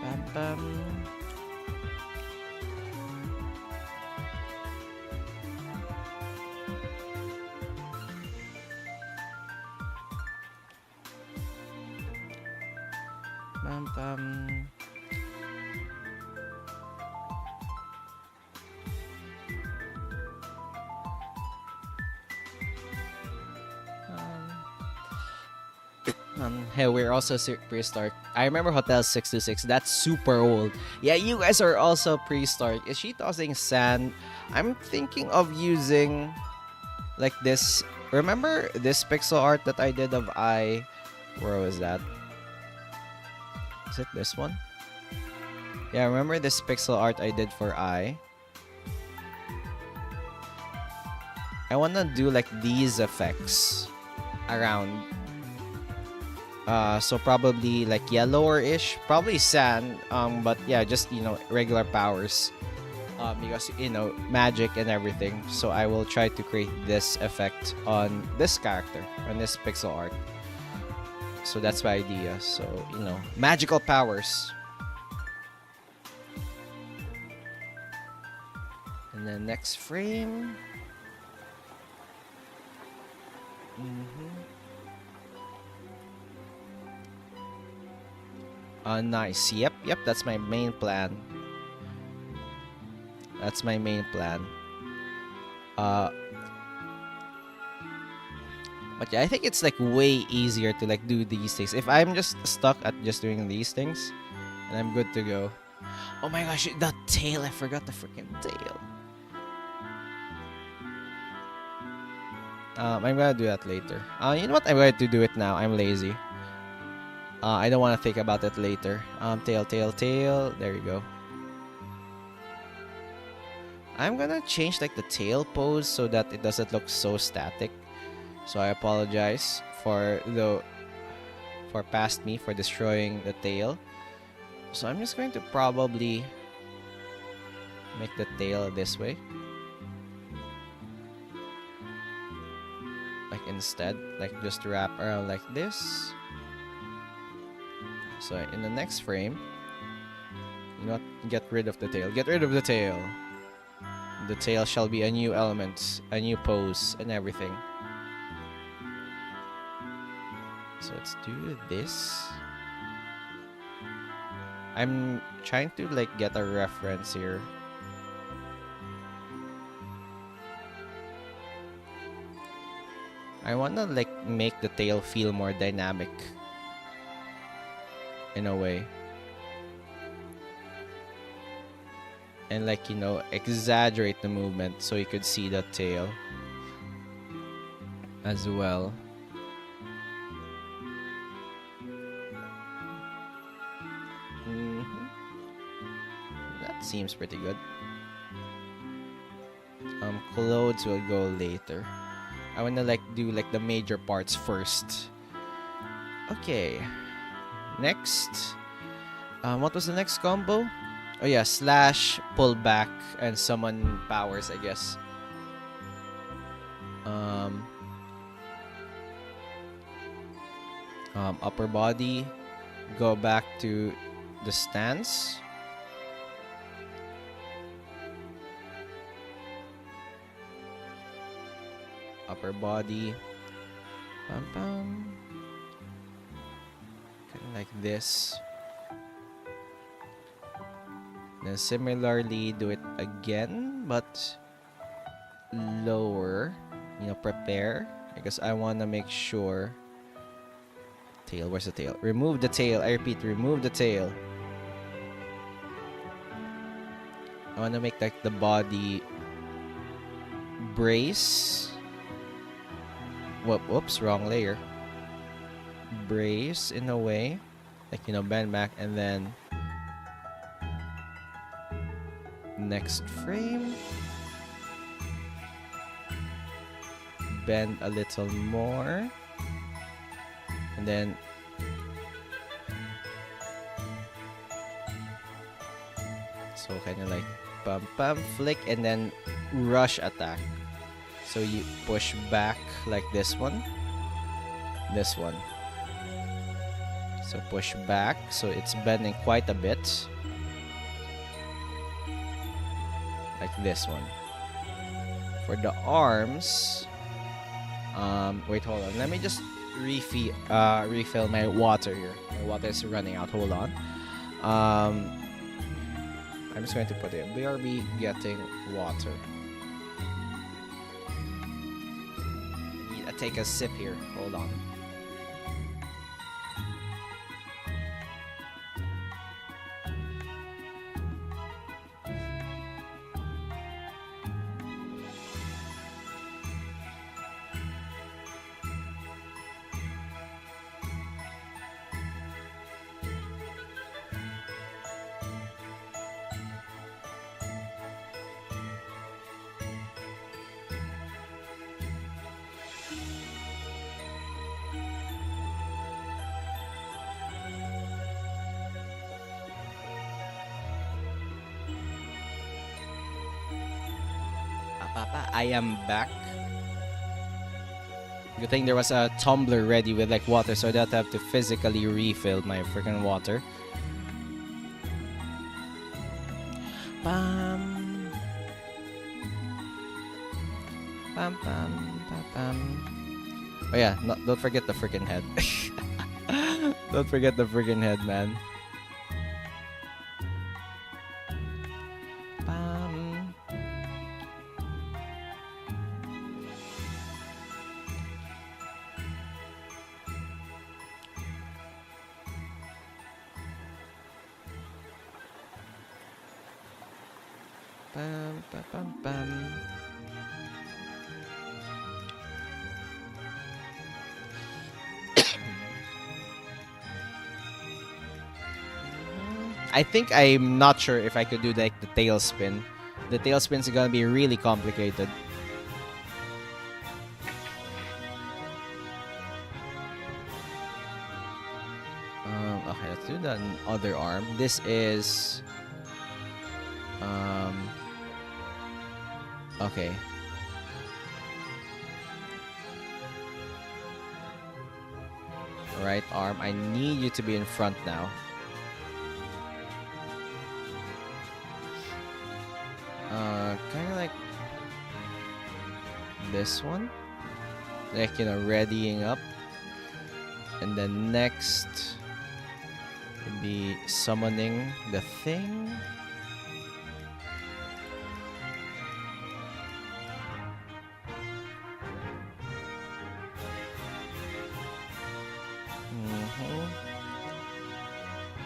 Speaker 1: Bam bam. Bam bam. Hey, we're also prehistoric. I remember Hotel 626. That's super old. Yeah, you guys are also prehistoric. Is she tossing sand? I'm thinking of using like this. Remember this pixel art that I did of I? Where was that? Is it this one? Yeah, remember this pixel art I did for I? I wanna do like these effects around. So probably like yellower-ish, probably sand. But yeah, just regular powers. Because magic and everything. So I will try to create this effect on this character, on this pixel art. So that's my idea. So magical powers. And then next frame. Nice. Yep. That's my main plan. That's my main plan. But yeah, I think it's like way easier to like do these things. If I'm just stuck at just doing these things, and I'm good to go. Oh my gosh, the tail! I forgot the freaking tail. I'm gonna do that later. You know what? I'm going to do it now. I'm lazy. I don't want to think about it later. Tail. There you go. I'm gonna change like the tail pose so that it doesn't look so static. So I apologize for past me for destroying the tail. So I'm just going to probably make the tail this way. Like instead, like just wrap around like this. So in the next frame, get rid of the tail. Get rid of the tail. The tail shall be a new element, a new pose, and everything. So let's do this. I'm trying to like get a reference here. I wanna like make the tail feel more dynamic in a way. And like, exaggerate the movement so you could see the tail as well. That seems pretty good. Clothes will go later. I wanna like do like the major parts first. Okay. Next. What was the next combo? Oh yeah, slash, pull back, and summon powers, I guess. Upper body, go back to the stance. Upper body. Kind of like this. Then similarly, do it again, but lower. Prepare, because I want to make sure. Tail, where's the tail? Remove the tail. I repeat, remove the tail. I want to make like the body brace. Whoops, wrong layer. Brace in a way, like bend back, and then next frame, bend a little more, and then so kind of like bump, flick, and then rush attack. So you push back like this one. So push back, so it's bending quite a bit. Like this one. For the arms, wait, hold on. Let me just refill my water here. My water is running out. Hold on. I'm just going to put it. BRB getting water. Take a sip here. Hold on. I am back. Good thing there was a tumbler ready with like water, so I don't have to physically refill my freaking water. Bam. Bam, bam, bam, bam. Oh yeah, don't forget the freaking head. Don't forget the freaking head, man. Bam, bam, bam, bam. I think I'm not sure if I could do like the tailspin. The tailspin's gonna be really complicated. Okay, let's do the other arm. This is okay. Right arm. I need you to be in front now. Kind of like this one. Like, readying up. And then next would be summoning the thing.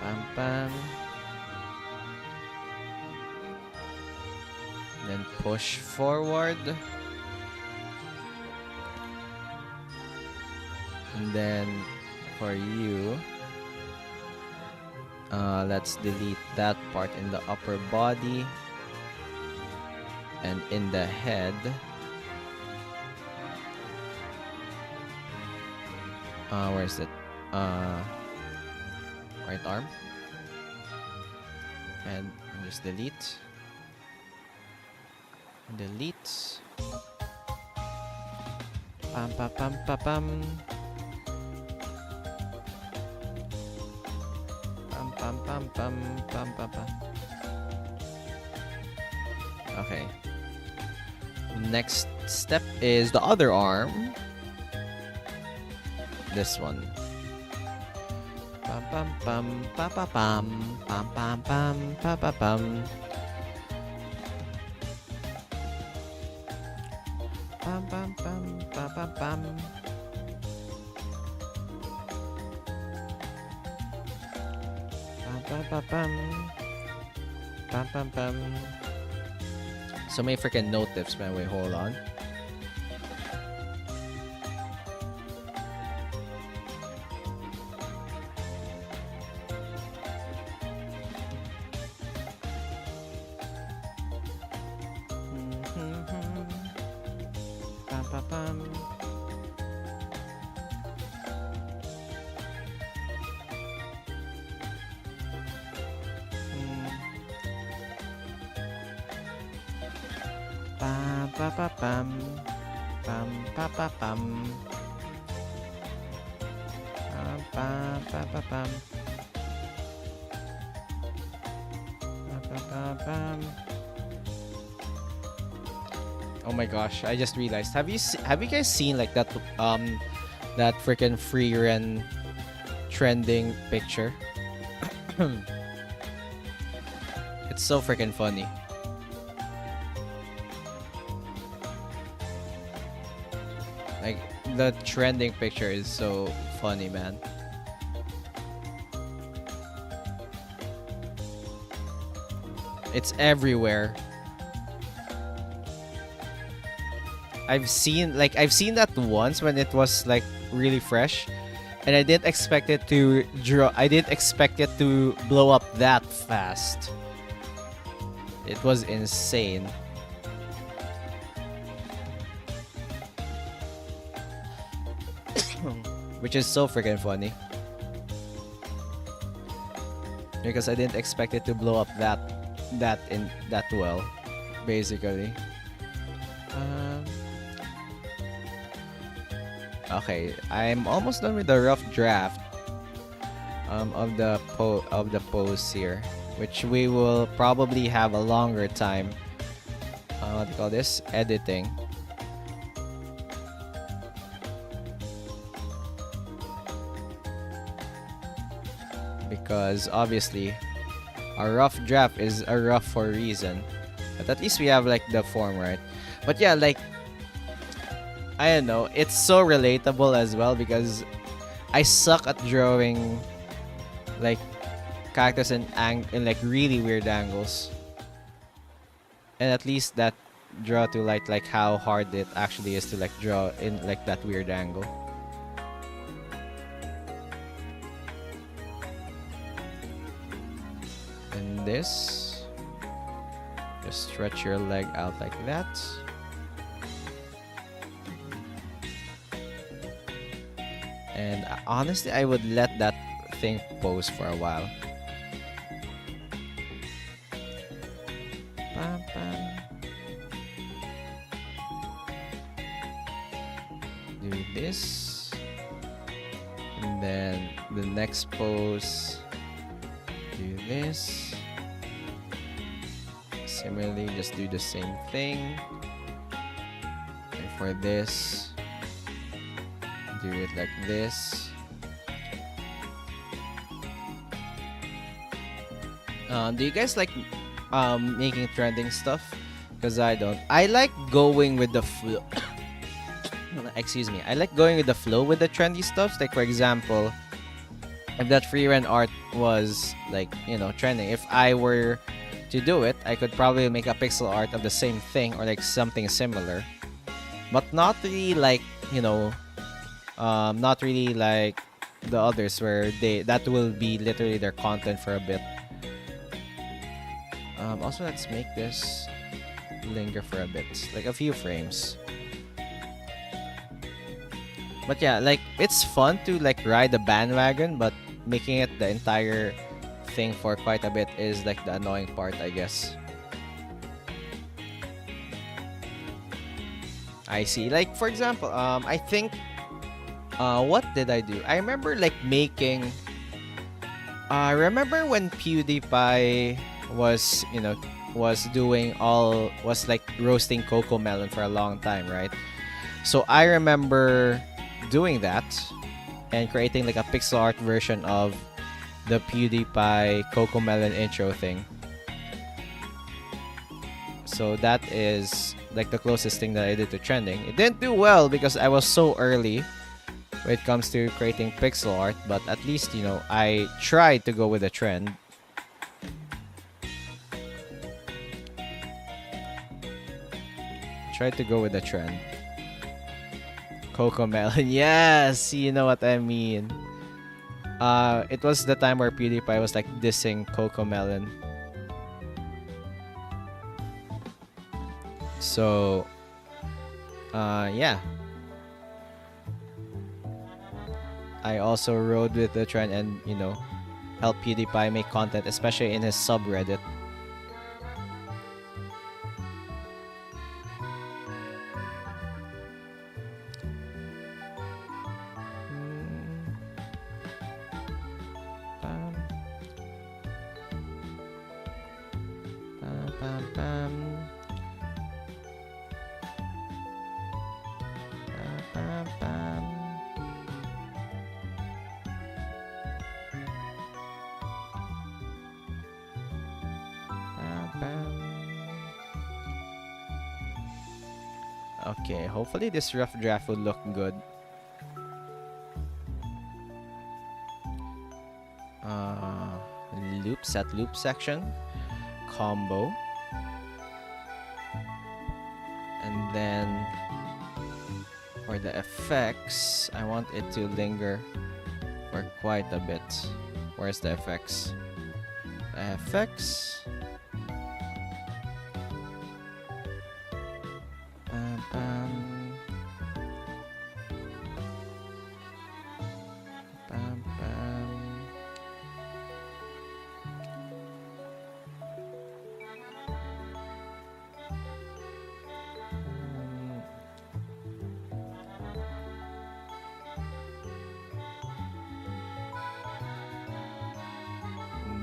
Speaker 1: Bam, bam. Then push forward. And then for you, let's delete that part in the upper body and in the head. Where is it? Right arm. And just delete. Delete. Pam pam pam pam pam. Pam pam pam pam pam pam pam. Okay. Next step is the other arm. This one. Pam Pam pam pa pa pam pam pam pam pa pa pam. Pam pam pam pa pa pam. Pam pam pa pam. Pam pam pam. So many freaking note tips, man. Wait, hold on. Pam pam pam. Pam pa pa pam. Pam pa pa pam. Pam pam pa pa pam. Pam pa pa pam. Oh my gosh, I just realized. Have you guys seen like that that freaking free run trending picture? It's so freaking funny. Like the trending picture is so funny, man. It's everywhere. I've seen that once when it was like really fresh, and I didn't expect it to blow up that fast. It was insane. Which is so freaking funny. Because I didn't expect it to blow up that well, basically. Okay, I'm almost done with the rough draft of the post here, which we will probably have a longer time. What do you call this? Editing. Because obviously, a rough draft is a rough for a reason. But at least we have like the form, right? But yeah, like, I don't know, it's so relatable as well because I suck at drawing like cactus in like really weird angles. And at least that draw to like how hard it actually is to like draw in like that weird angle. And this, just stretch your leg out like that. And honestly, I would let that thing pose for a while. Bam, bam. Do this. And then the next pose, do this. Similarly, just do the same thing. And for this, do it like this. Do you guys like making trending stuff? Because I don't. I like going with the flow. Excuse me. I like going with the flow with the trendy stuff. Like for example, if that free run art was like, you know, trending, if I were to do it, I could probably make a pixel art of the same thing or like something similar, but not really like, you know, not really like the others where that will be literally their content for a bit. Also, let's make this linger for a bit, like a few frames. But yeah, like it's fun to like ride the bandwagon, but making it the entire thing for quite a bit is like the annoying part, I guess. I see. Like for example, I think what did I do? I remember like making I remember when PewDiePie was, you know, was like roasting Coco Melon for a long time, right? So I remember doing that and creating like a pixel art version of the PewDiePie Cocomelon intro thing. So that is like the closest thing that I did to trending. It didn't do well because I was so early when it comes to creating pixel art, but at least, you know, I tried to go with the trend. Tried to go with the trend. Cocomelon, yes, you know what I mean. It was the time where PewDiePie was like dissing Cocomelon. So, yeah. I also rode with the trend and, you know, helped PewDiePie make content, especially in his subreddit. Okay, hopefully this rough draft will look good. Loops at loop section. Combo. And then for the effects, I want it to linger for quite a bit. Where's the effects? Effects.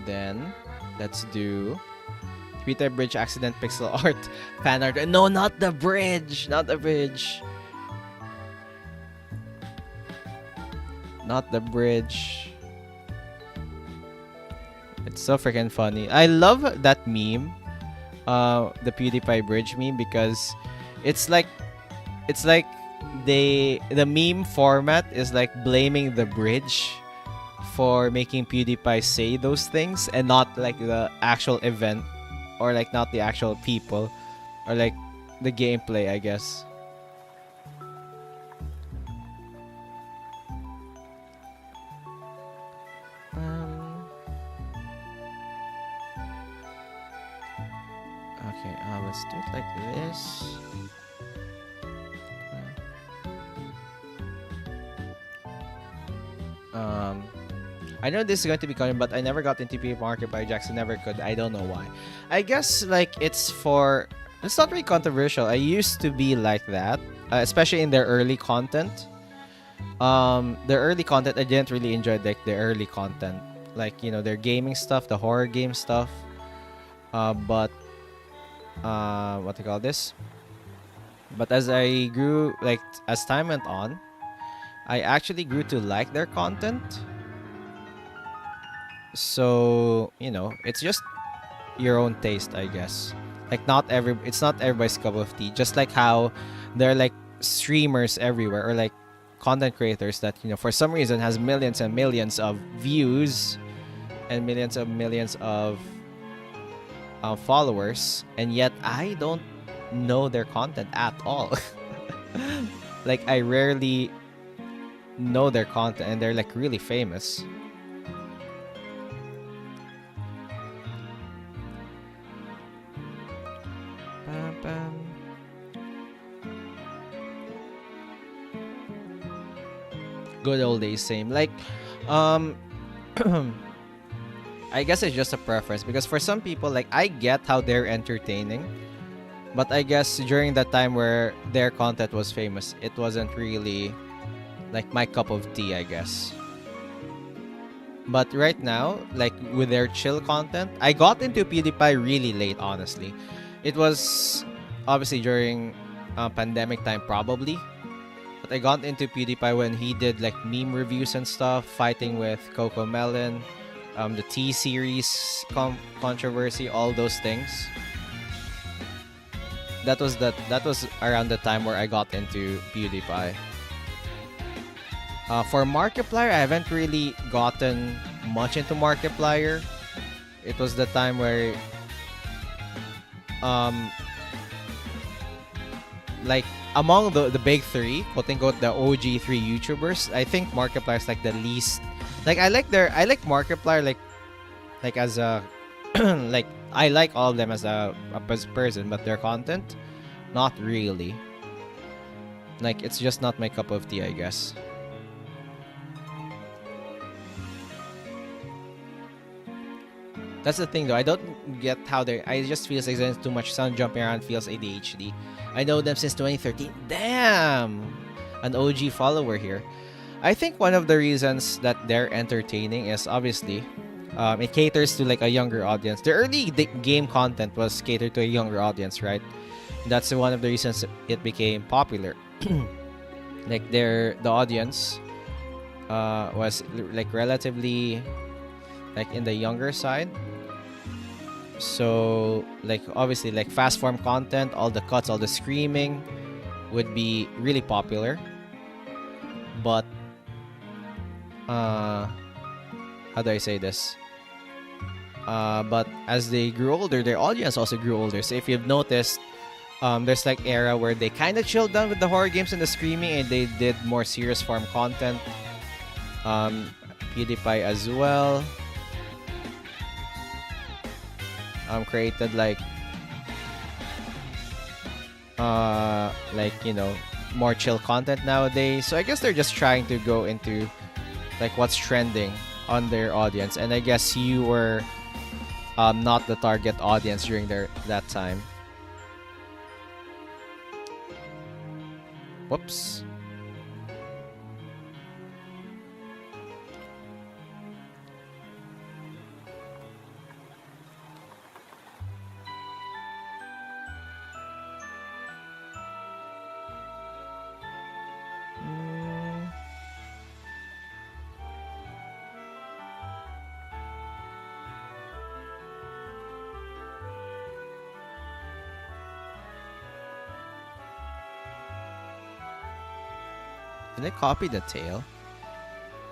Speaker 1: Then let's do Twitter bridge accident pixel art fan art. No, not the bridge. Not the bridge. Not the bridge. It's so freaking funny. I love that meme, the PewDiePie bridge meme, because it's like the meme format is like blaming the bridge for making PewDiePie say those things and not like the actual event or like not the actual people or like the gameplay, I guess. Okay, let's do it like this. I know this is going to be coming, but I never got into PvP Market by Jackson. Never could. I don't know why. I guess like it's not really controversial. I used to be like that, especially in their early content. Their early content, I didn't really enjoy like their early content, like you know their gaming stuff, the horror game stuff. But what do you call this? But as I grew, like as time went on, I actually grew to like their content. So, you know, it's just your own taste, I guess. Like it's not everybody's cup of tea. Just like how there are like streamers everywhere or like content creators that, you know, for some reason has millions and millions of views and millions of followers, and yet I don't know their content at all. Like I rarely know their content and they're like really famous. Good old days, same. Like, I guess it's just a preference because for some people, like, I get how they're entertaining, but I guess during that time where their content was famous, it wasn't really like my cup of tea, I guess. But right now, like with their chill content, I got into PewDiePie really late, honestly. It was obviously during pandemic time, probably. But I got into PewDiePie when he did like meme reviews and stuff, fighting with Cocomelon, the T series controversy, all those things. That was around the time where I got into PewDiePie. For Markiplier, I haven't really gotten much into Markiplier. It was the time where like among the big three, quote unquote, the OG three YouTubers, I think Markiplier is like the least. Like I like Markiplier like as a like I like all of them as a person, but their content, not really. Like it's just not my cup of tea, I guess. That's the thing though. I don't get how they. I just feels like there's too much sun jumping around. Feels ADHD. I know them since 2013. Damn, an OG follower here. I think one of the reasons that they're entertaining is obviously, it caters to like a younger audience. The early game content was catered to a younger audience, right? That's one of the reasons it became popular. Like the audience, was like relatively, like in the younger side. So like obviously like fast form content, all the cuts, all the screaming would be really popular. But how do I say this? But as they grew older, their audience also grew older. So if you've noticed, there's like era where they kind of chilled down with the horror games and the screaming, and they did more serious form content. PewDiePie as well. Created like you know, more chill content nowadays. So I guess they're just trying to go into like what's trending on their audience, and I guess you were not the target audience during that time. Whoops. Did I copy the tail?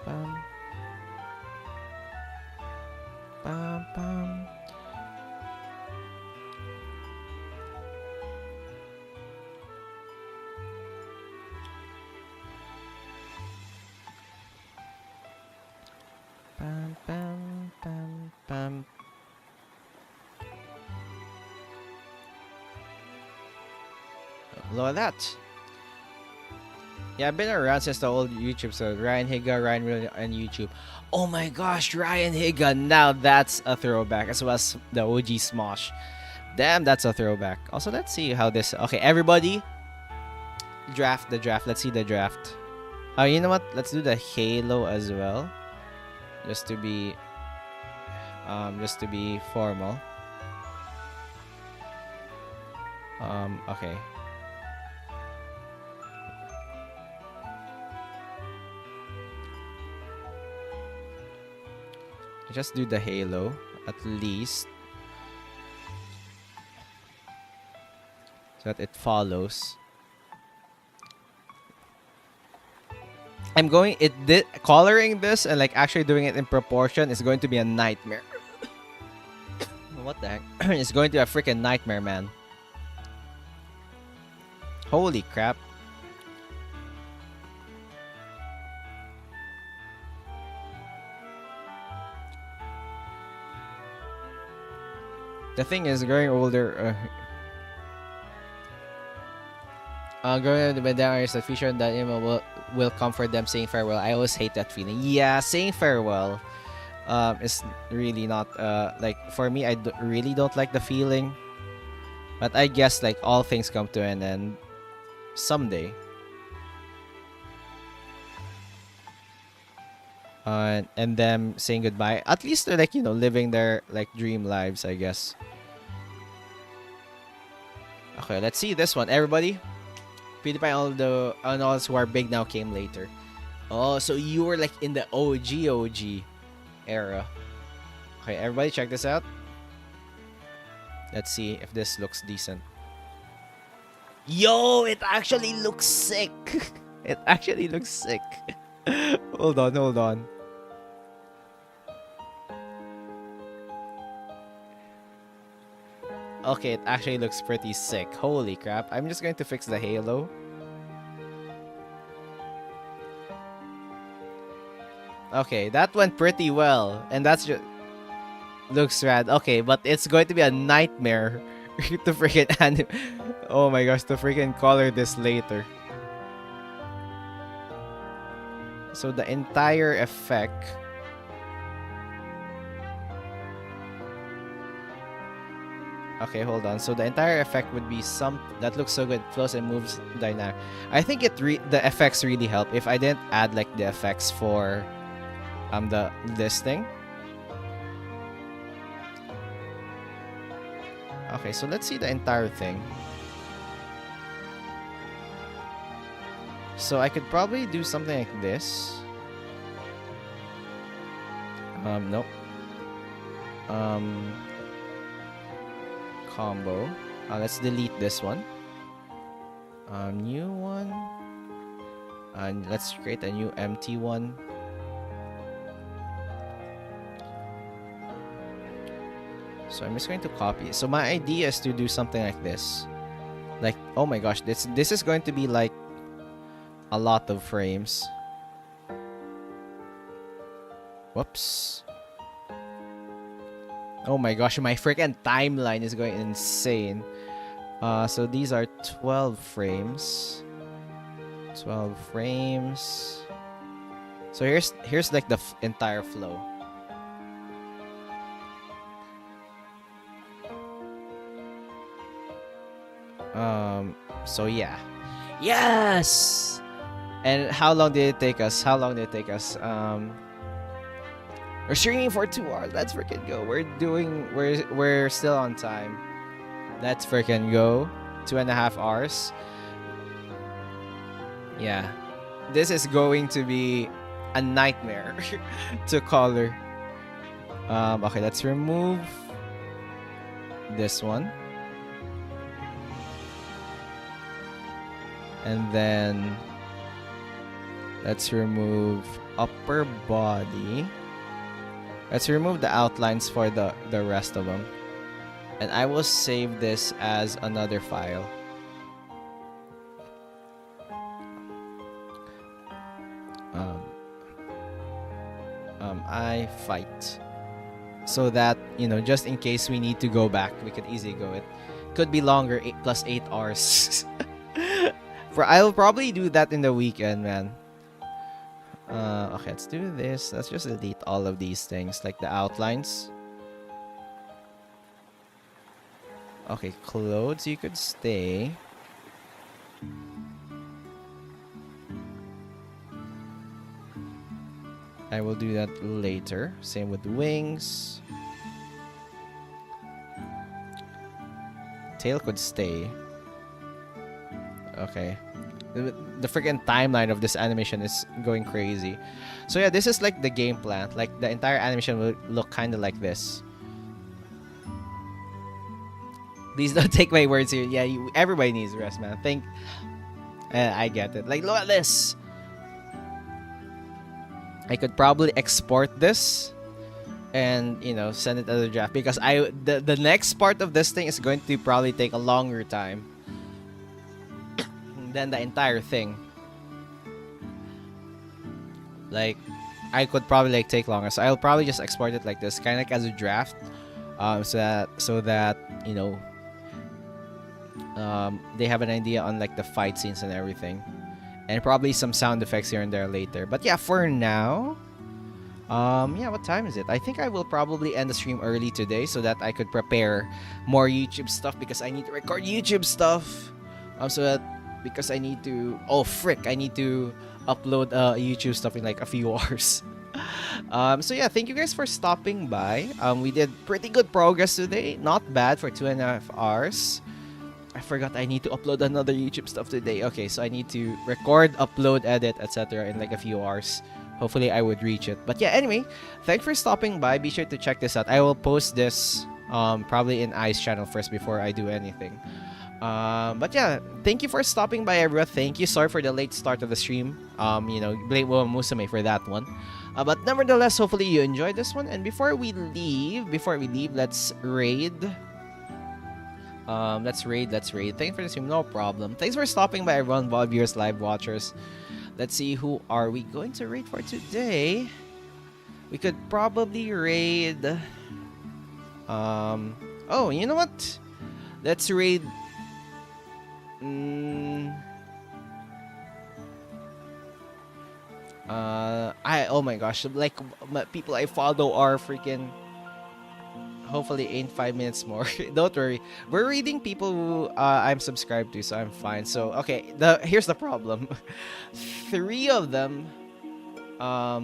Speaker 1: Bum. Bum, bum. Bum, bum, bum, bum. Look at that. Yeah, I've been around since the old YouTube, so Ryan Higa, Ryan Real, and YouTube. Oh my gosh, Ryan Higa, now that's a throwback, as well as the OG Smosh. Damn, that's a throwback. Also, let's see how this... Okay, everybody, draft the draft. Let's see the draft. You know what? Let's do the Halo as well. Just to be formal. Okay. Just do the Halo, at least. So that it follows. Coloring this and like actually doing it in proportion is going to be a nightmare. What the heck? It's going to be a freaking nightmare, man. Holy crap. The thing is, growing older, growing older, but there is a feature that will comfort them saying farewell. I always hate that feeling. Yeah, saying farewell, is really not like for me. I really don't like the feeling, but I guess like all things come to an end someday. And them saying goodbye. At least they're like, you know, living their like dream lives, I guess. Okay, let's see this one. Everybody, PewDiePie and all those who are big now came later. Oh, so you were like in the OG era. Okay, everybody check this out. Let's see if this looks decent. Yo, it actually looks sick. It actually looks sick. Hold on, hold on. Okay, it actually looks pretty sick. Holy crap. I'm just going to fix the halo. Okay, that went pretty well. And that's just... Looks rad. Okay, but it's going to be a nightmare to freaking oh my gosh, to freaking color this later. So the entire effect... Okay, hold on. So the entire effect would be some that looks so good, flows and moves dynamic. I think the effects really help. If I didn't add like the effects for this thing. Okay, so let's see the entire thing. So I could probably do something like this. Nope. Combo. Let's delete this one. New one. And let's create a new empty one. So I'm just going to copy. So my idea is to do something like this. Like, oh my gosh, this is going to be like a lot of frames. Whoops. Oh my gosh, my freaking timeline is going insane. So these are 12 frames. 12 frames. So here's like the entire flow. So yeah. Yes! And how long did it take us? We're streaming for 2 hours. Let's freaking go. We're still on time. Let's freaking go. 2.5 hours. Yeah. This is going to be a nightmare to color. Okay, let's remove this one. And then let's remove upper body. Let's remove the outlines for the rest of them. And I will save this as another file. I fight. So that, just in case we need to go back, we could easily go it. Could be longer, 8 plus 8 hours. I'll probably do that in the weekend, man. Okay, let's do this. Let's just delete all of these things, like the outlines. Okay, clothes, you could stay. I will do that later. Same with wings. Tail could stay. Okay. The freaking timeline of this animation is going crazy. So yeah, this is like the game plan. Like the entire animation will look kind of like this. Please don't take my words here. Yeah, everybody needs rest, man. I get it. Like, look at this. I could probably export this and send it as a draft because the next part of this thing is going to probably take a longer time than the entire thing. Like, I could probably take longer, so I'll probably just export it like this, kind of like as a draft, so that they have an idea on like the fight scenes and everything, and probably some sound effects here and there later. But yeah, for now, yeah, what time is it? I think I will probably end the stream early today so that I could prepare more YouTube stuff because I need to record YouTube stuff. Because I need to I need to upload YouTube stuff in like a few hours. So yeah, thank you guys for stopping by. We did pretty good progress today. Not bad for 2.5 hours. I forgot I need to upload another YouTube stuff today. Okay, so I need to record, upload, edit, etc. in like a few hours Hopefully I would reach it. But yeah, anyway, thanks for stopping by. Be sure to check this out. I will post this probably in I's channel first before I do anything. But yeah, thank you for stopping by, everyone. Thank you. Sorry for the late start of the stream. Blame Musume for that one. But nevertheless, hopefully you enjoyed this one. And before we leave, let's raid. Let's raid. Thanks for the stream. No problem. Thanks for stopping by, everyone. VOD viewers, live watchers. Let's see, who are we going to raid for today? We could probably raid. Oh, you know what? Let's raid. Oh my gosh, like people I follow are freaking. Hopefully in 5 minutes more. Don't worry, we're reading people who I'm subscribed to, so I'm fine. So okay, here's the problem. 3 of them. Oh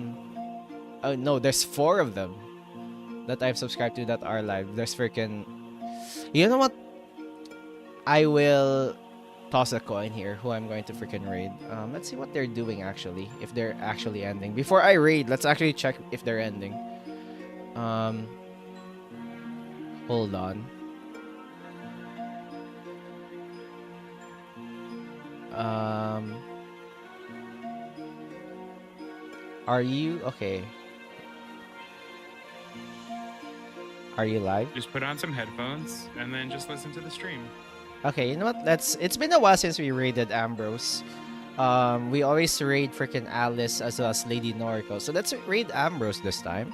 Speaker 1: no, there's 4 of them that I've subscribed to that are live. There's freaking. You know what? I will toss a coin here. Who I'm going to freaking raid. Let's see what they're doing actually. If they're actually ending. Before I raid, let's actually check if they're ending. Hold on. Are you okay? Are you live?
Speaker 3: Just put on some headphones and then just listen to the stream.
Speaker 1: Okay, you know what? It's been a while since we raided Ambrose. We always raid freaking Alice as well as Lady Noriko. So let's raid Ambrose this time.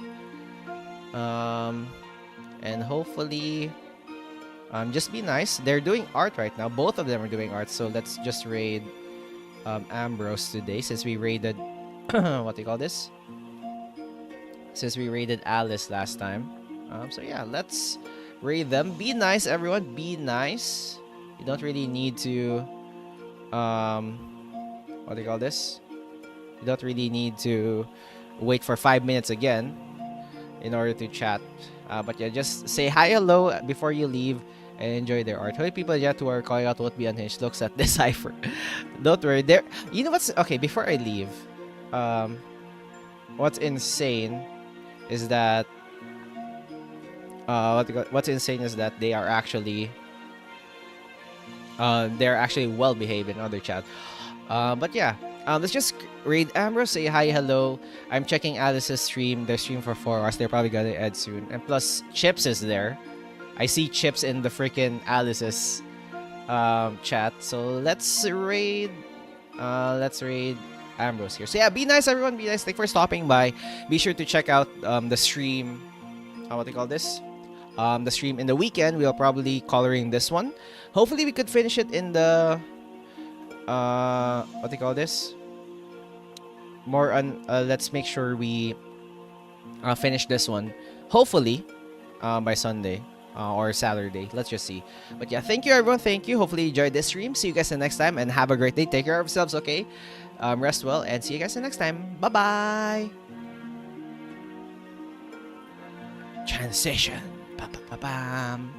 Speaker 1: And hopefully, just be nice. They're doing art right now. Both of them are doing art. So let's just raid Ambrose today, since we raided what do you call this? Since we raided Alice last time. So yeah, let's raid them. Be nice, everyone. Be nice. You don't really need to what do you call this? You don't really need to wait for 5 minutes again in order to chat. But yeah, just say hi, hello before you leave and enjoy their art. How many people yet who are calling out won't be unhinged looks at this cipher? Don't worry. There, you know what's okay? Before I leave, what's insane is that what's insane is that they are actually they're actually well behaved in other chat. But yeah, let's just raid Ambrose, say hi, hello. I'm checking Alice's stream. Their stream for 4 hours. They're probably gonna end soon. And plus, Chips is there. I see Chips in the freaking Alice's chat. So let's raid Ambrose here. So yeah, be nice, everyone. Be nice. Thanks for stopping by. Be sure to check out the stream. What do you call this? The stream in the weekend. We'll probably coloring this one. Hopefully, we could finish it in the what do you call this? More on. Let's make sure we finish this one. Hopefully, by Sunday or Saturday. Let's just see. But yeah, thank you, everyone. Thank you. Hopefully, you enjoyed this stream. See you guys the next time, and have a great day. Take care of yourselves. Okay. Rest well, and see you guys the next time. Bye bye. Transition. Ba-ba-ba-bam.